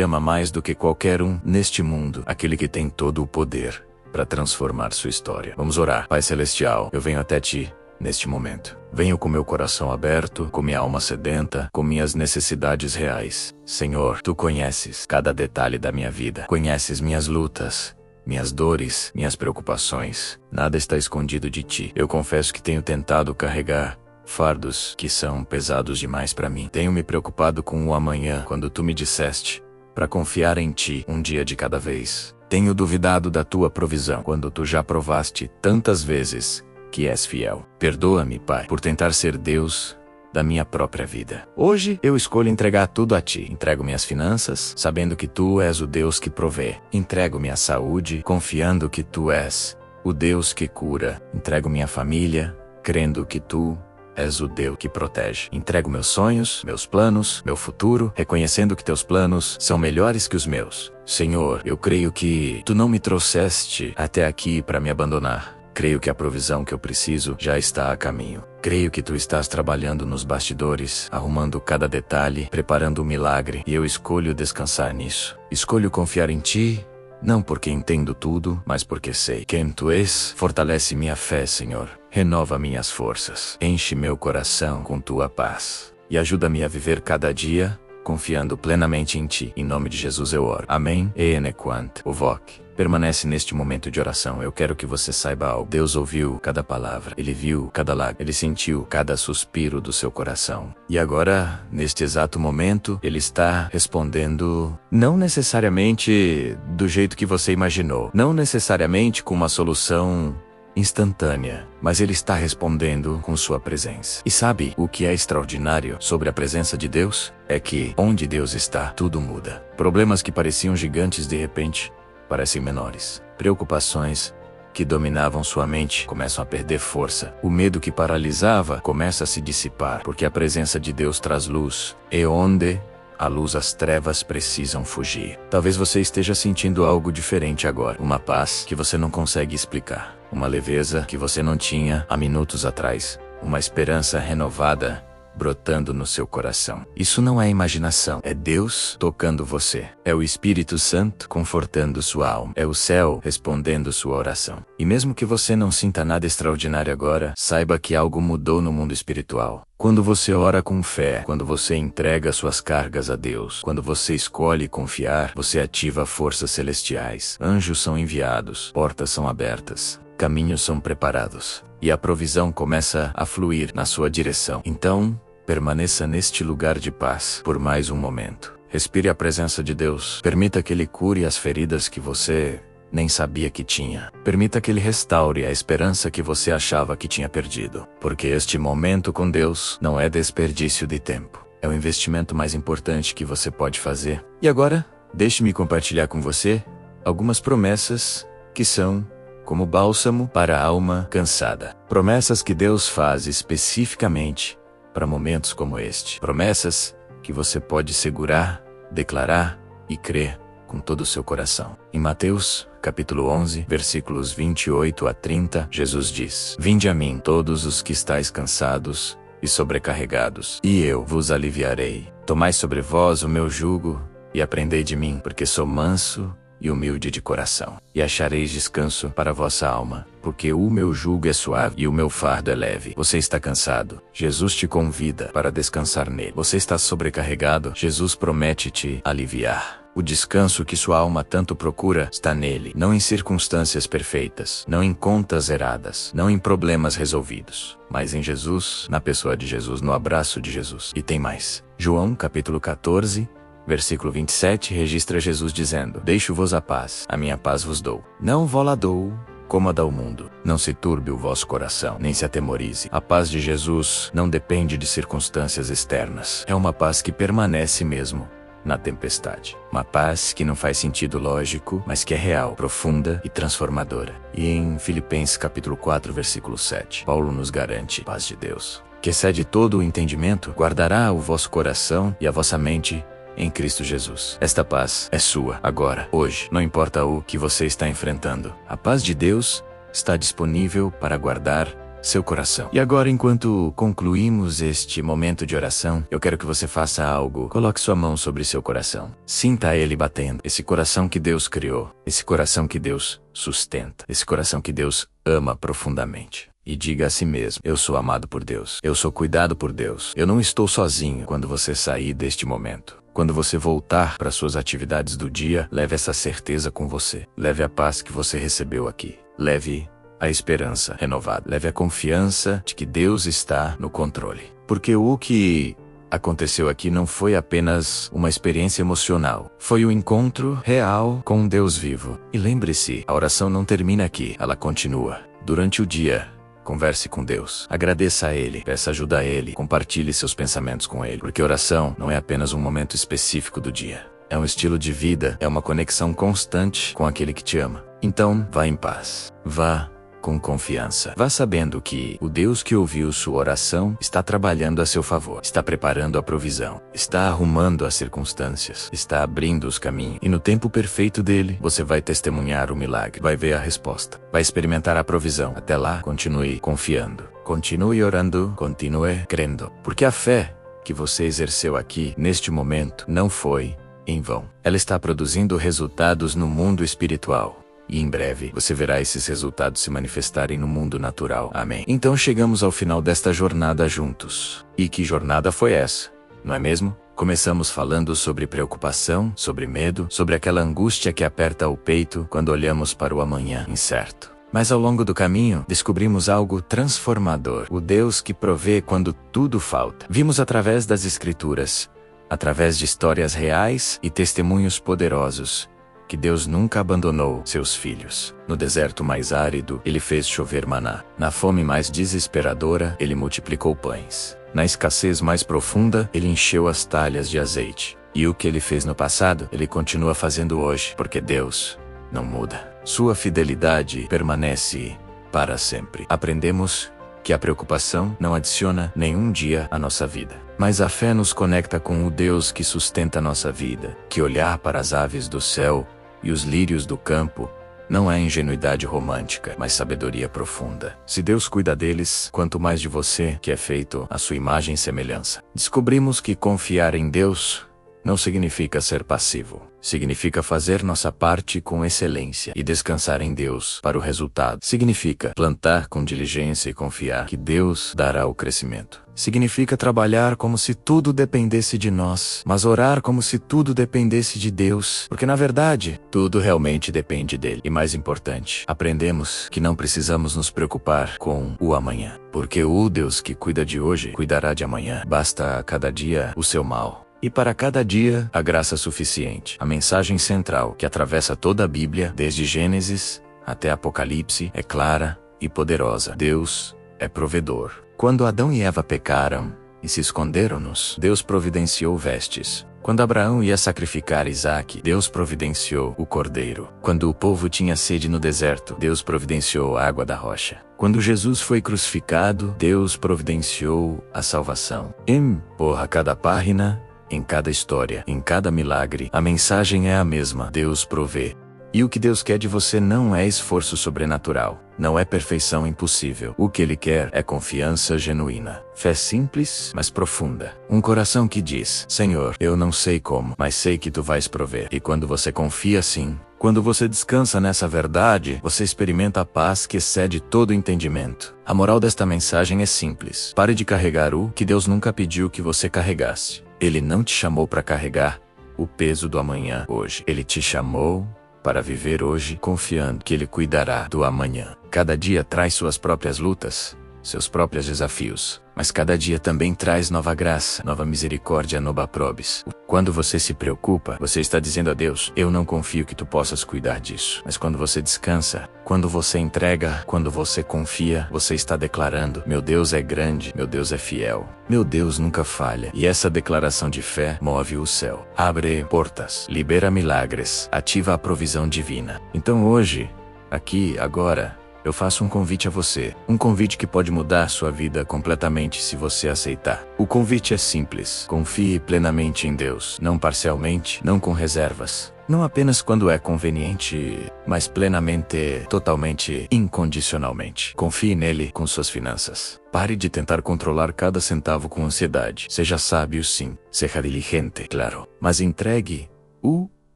ama mais do que qualquer um neste mundo, aquele que tem todo o poder para transformar sua história. Vamos orar. Pai Celestial, eu venho até Ti neste momento. Venho com meu coração aberto, com minha alma sedenta, com minhas necessidades reais. Senhor, Tu conheces cada detalhe da minha vida. Conheces minhas lutas, minhas dores, minhas preocupações. Nada está escondido de Ti. Eu confesso que tenho tentado carregar fardos que são pesados demais para mim. Tenho me preocupado com o amanhã, quando Tu me disseste para confiar em Ti um dia de cada vez. Tenho duvidado da Tua provisão, quando Tu já provaste tantas vezes que és fiel. Perdoa-me, Pai, por tentar ser Deus da minha própria vida. Hoje eu escolho entregar tudo a Ti. Entrego minhas finanças, sabendo que Tu és o Deus que provê. Entrego minha saúde, confiando que Tu és o Deus que cura. Entrego minha família, crendo que Tu és o Deus que protege. Entrego meus sonhos, meus planos, meu futuro, reconhecendo que Teus planos são melhores que os meus. Senhor, eu creio que Tu não me trouxeste até aqui para me abandonar. Creio que a provisão que eu preciso já está a caminho. Creio que Tu estás trabalhando nos bastidores, arrumando cada detalhe, preparando um milagre, e eu escolho descansar nisso. Escolho confiar em Ti, não porque entendo tudo, mas porque sei quem Tu és. Fortalece minha fé, Senhor. Renova minhas forças. Enche meu coração com Tua paz. E ajuda-me a viver cada dia confiando plenamente em ti. Em nome de Jesus eu oro. Amém. Enequant. Ovok. Permanece neste momento de oração. Eu quero que você saiba algo. Deus ouviu cada palavra. Ele viu cada lágrima. Ele sentiu cada suspiro do seu coração. E agora, neste exato momento, Ele está respondendo, não necessariamente do jeito que você imaginou. Não necessariamente com uma solução instantânea, mas Ele está respondendo com sua presença. E sabe o que é extraordinário sobre a presença de Deus? É que, onde Deus está, tudo muda. Problemas que pareciam gigantes de repente parecem menores. Preocupações que dominavam sua mente começam a perder força. O medo que paralisava começa a se dissipar, porque a presença de Deus traz luz. E onde a luz, as trevas precisam fugir. Talvez você esteja sentindo algo diferente agora. Uma paz que você não consegue explicar. Uma leveza que você não tinha há minutos atrás. Uma esperança renovada brotando no seu coração. Isso não é imaginação. É Deus tocando você. É o Espírito Santo confortando sua alma. É o céu respondendo sua oração. E mesmo que você não sinta nada extraordinário agora, saiba que algo mudou no mundo espiritual. Quando você ora com fé, quando você entrega suas cargas a Deus, quando você escolhe confiar, você ativa forças celestiais. Anjos são enviados, portas são abertas, caminhos são preparados, e a provisão começa a fluir na sua direção. Então, permaneça neste lugar de paz por mais um momento. Respire a presença de Deus. Permita que Ele cure as feridas que você nem sabia que tinha. Permita que Ele restaure a esperança que você achava que tinha perdido. Porque este momento com Deus não é desperdício de tempo. É o investimento mais importante que você pode fazer. E agora, deixe-me compartilhar com você algumas promessas que são como bálsamo para a alma cansada. Promessas que Deus faz especificamente para momentos como este. Promessas que você pode segurar, declarar e crer com todo o seu coração. Em Mateus, capítulo 11, versículos 28 a 30, Jesus diz: Vinde a mim, todos os que estáis cansados e sobrecarregados, e eu vos aliviarei. Tomai sobre vós o meu jugo e aprendei de mim, porque sou manso e humilde de coração, e achareis descanso para a vossa alma, porque o meu jugo é suave e o meu fardo é leve. Você está cansado? Jesus te convida para descansar nele. Você está sobrecarregado? Jesus promete te aliviar. O descanso que sua alma tanto procura está nele, não em circunstâncias perfeitas, não em contas zeradas, não em problemas resolvidos, mas em Jesus, na pessoa de Jesus, no abraço de Jesus. E tem mais. João, capítulo 14, versículo 27, registra Jesus dizendo: Deixo-vos a paz, a minha paz vos dou. Não vou-la dou como a dá o mundo. Não se turbe o vosso coração, nem se atemorize. A paz de Jesus não depende de circunstâncias externas. É uma paz que permanece mesmo na tempestade. Uma paz que não faz sentido lógico, mas que é real, profunda e transformadora. E em Filipenses capítulo 4, versículo 7, Paulo nos garante: paz de Deus, que excede todo o entendimento, guardará o vosso coração e a vossa mente em Cristo Jesus. Esta paz é sua, agora, hoje. Não importa o que você está enfrentando. A paz de Deus está disponível para guardar seu coração. E agora, enquanto concluímos este momento de oração, eu quero que você faça algo. Coloque sua mão sobre seu coração. Sinta ele batendo. Esse coração que Deus criou. Esse coração que Deus sustenta. Esse coração que Deus ama profundamente. E diga a si mesmo: eu sou amado por Deus. Eu sou cuidado por Deus. Eu não estou sozinho quando você sair deste momento. Quando você voltar para suas atividades do dia, leve essa certeza com você. Leve a paz que você recebeu aqui. Leve a esperança renovada. Leve a confiança de que Deus está no controle. Porque o que aconteceu aqui não foi apenas uma experiência emocional. Foi um encontro real com um Deus vivo. E lembre-se, a oração não termina aqui. Ela continua. Durante o dia, converse com Deus. Agradeça a Ele. Peça ajuda a Ele. Compartilhe seus pensamentos com Ele. Porque oração não é apenas um momento específico do dia. É um estilo de vida. É uma conexão constante com aquele que te ama. Então, vá em paz. Vá com confiança. Vá sabendo que o Deus que ouviu sua oração está trabalhando a seu favor. Está preparando a provisão. Está arrumando as circunstâncias. Está abrindo os caminhos. E no tempo perfeito dele, você vai testemunhar o milagre. Vai ver a resposta. Vai experimentar a provisão. Até lá, continue confiando. Continue orando. Continue crendo. Porque a fé que você exerceu aqui, neste momento, não foi em vão. Ela está produzindo resultados no mundo espiritual. E em breve você verá esses resultados se manifestarem no mundo natural. Amém. Então chegamos ao final desta jornada juntos. E que jornada foi essa? Não é mesmo? Começamos falando sobre preocupação, sobre medo, sobre aquela angústia que aperta o peito quando olhamos para o amanhã incerto. Mas ao longo do caminho, descobrimos algo transformador: o Deus que provê quando tudo falta. Vimos através das Escrituras, através de histórias reais e testemunhos poderosos, que Deus nunca abandonou seus filhos. No deserto mais árido, Ele fez chover maná. Na fome mais desesperadora, Ele multiplicou pães. Na escassez mais profunda, Ele encheu as talhas de azeite. E o que Ele fez no passado, Ele continua fazendo hoje, porque Deus não muda. Sua fidelidade permanece para sempre. Aprendemos que a preocupação não adiciona nenhum dia à nossa vida. Mas a fé nos conecta com o Deus que sustenta a nossa vida, que olhar para as aves do céu e os lírios do campo não é ingenuidade romântica, mas sabedoria profunda. Se Deus cuida deles, quanto mais de você, que é feito à sua imagem e semelhança. Descobrimos que confiar em Deus não significa ser passivo. Significa fazer nossa parte com excelência e descansar em Deus para o resultado. Significa plantar com diligência e confiar que Deus dará o crescimento. Significa trabalhar como se tudo dependesse de nós, mas orar como se tudo dependesse de Deus, porque na verdade, tudo realmente depende dele. E mais importante, aprendemos que não precisamos nos preocupar com o amanhã, porque o Deus que cuida de hoje, cuidará de amanhã. Basta a cada dia o seu mal. E para cada dia, a graça suficiente. A mensagem central, que atravessa toda a Bíblia, desde Gênesis até Apocalipse, é clara e poderosa. Deus é provedor. Quando Adão e Eva pecaram e se esconderam-nos, Deus providenciou vestes. Quando Abraão ia sacrificar Isaque, Deus providenciou o cordeiro. Quando o povo tinha sede no deserto, Deus providenciou a água da rocha. Quando Jesus foi crucificado, Deus providenciou a salvação. Empurra cada página, em cada história, em cada milagre, a mensagem é a mesma: Deus provê. E o que Deus quer de você não é esforço sobrenatural, não é perfeição impossível. O que Ele quer é confiança genuína, fé simples, mas profunda. Um coração que diz: Senhor, eu não sei como, mas sei que Tu vais prover. E quando você confia assim, quando você descansa nessa verdade, você experimenta a paz que excede todo entendimento. A moral desta mensagem é simples: pare de carregar o que Deus nunca pediu que você carregasse. Ele não te chamou para carregar o peso do amanhã hoje. Ele te chamou para viver hoje confiando que Ele cuidará do amanhã. Cada dia traz suas próprias lutas, seus próprios desafios, mas cada dia também traz nova graça, nova misericórdia, nova probis. Quando você se preocupa, você está dizendo a Deus: eu não confio que Tu possas cuidar disso. Mas quando você descansa, quando você entrega, quando você confia, você está declarando: meu Deus é grande, meu Deus é fiel, meu Deus nunca falha. E essa declaração de fé move o céu, abre portas, libera milagres, ativa a provisão divina. Então hoje, aqui, agora, eu faço um convite a você. Um convite que pode mudar sua vida completamente se você aceitar. O convite é simples: confie plenamente em Deus. Não parcialmente, não com reservas. Não apenas quando é conveniente, mas plenamente, totalmente, incondicionalmente. Confie nele com suas finanças. Pare de tentar controlar cada centavo com ansiedade. Seja sábio, sim. Seja diligente, claro. Mas entregue o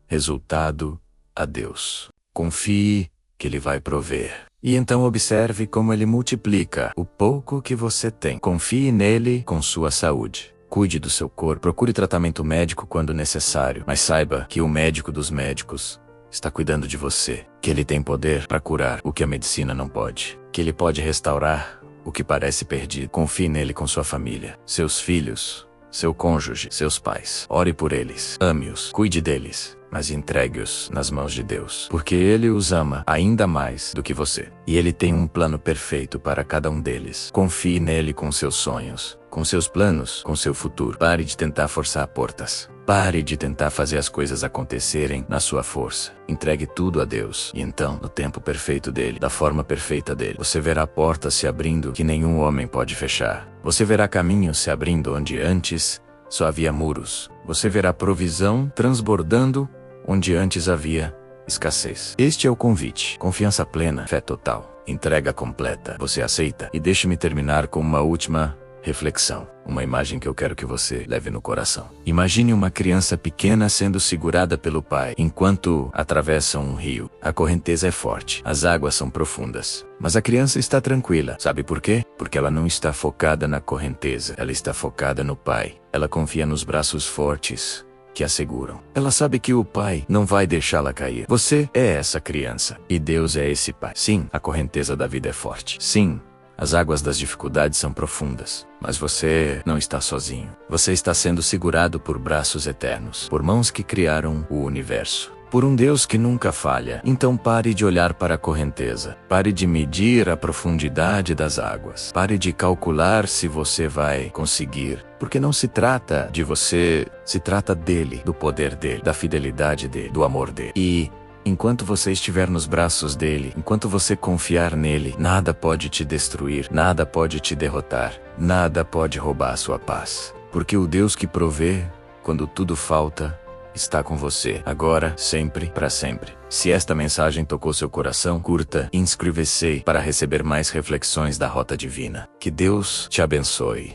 resultado a Deus. Confie que Ele vai prover. E então observe como Ele multiplica o pouco que você tem. Confie nele com sua saúde. Cuide do seu corpo. Procure tratamento médico quando necessário. Mas saiba que o médico dos médicos está cuidando de você. Que Ele tem poder para curar o que a medicina não pode. Que Ele pode restaurar o que parece perdido. Confie nele com sua família, seus filhos, seu cônjuge, seus pais. Ore por eles. Ame-os. Cuide deles. Mas entregue-os nas mãos de Deus, porque Ele os ama ainda mais do que você. E Ele tem um plano perfeito para cada um deles. Confie nele com seus sonhos, com seus planos, com seu futuro. Pare de tentar forçar portas. Pare de tentar fazer as coisas acontecerem na sua força. Entregue tudo a Deus. E então, no tempo perfeito dele, da forma perfeita dele, você verá portas se abrindo que nenhum homem pode fechar. Você verá caminhos se abrindo onde antes só havia muros. Você verá provisão transbordando onde antes havia escassez. Este é o convite. Confiança plena, fé total, entrega completa. Você aceita? E deixe-me terminar com uma última Reflexão. Uma imagem que eu quero que você leve no coração. Imagine uma criança pequena sendo segurada pelo pai enquanto atravessam um rio. A correnteza é forte, as águas são profundas. Mas a criança está tranquila. Sabe por quê? Porque ela não está focada na correnteza. Ela está focada no pai. Ela confia nos braços fortes que a seguram. Ela sabe que o pai não vai deixá-la cair. Você é essa criança. E Deus é esse pai. Sim, a correnteza da vida é forte. Sim, as águas das dificuldades são profundas, mas você não está sozinho. Você está sendo segurado por braços eternos, por mãos que criaram o universo, por um Deus que nunca falha. Então pare de olhar para a correnteza, pare de medir a profundidade das águas, pare de calcular se você vai conseguir, porque não se trata de você, se trata dele, do poder dele, da fidelidade dele, do amor dele. E enquanto você estiver nos braços dele, enquanto você confiar nele, nada pode te destruir, nada pode te derrotar, nada pode roubar a sua paz. Porque o Deus que provê, quando tudo falta, está com você, agora, sempre, para sempre. Se esta mensagem tocou seu coração, curta e inscreva-se para receber mais reflexões da Rota Divina. Que Deus te abençoe.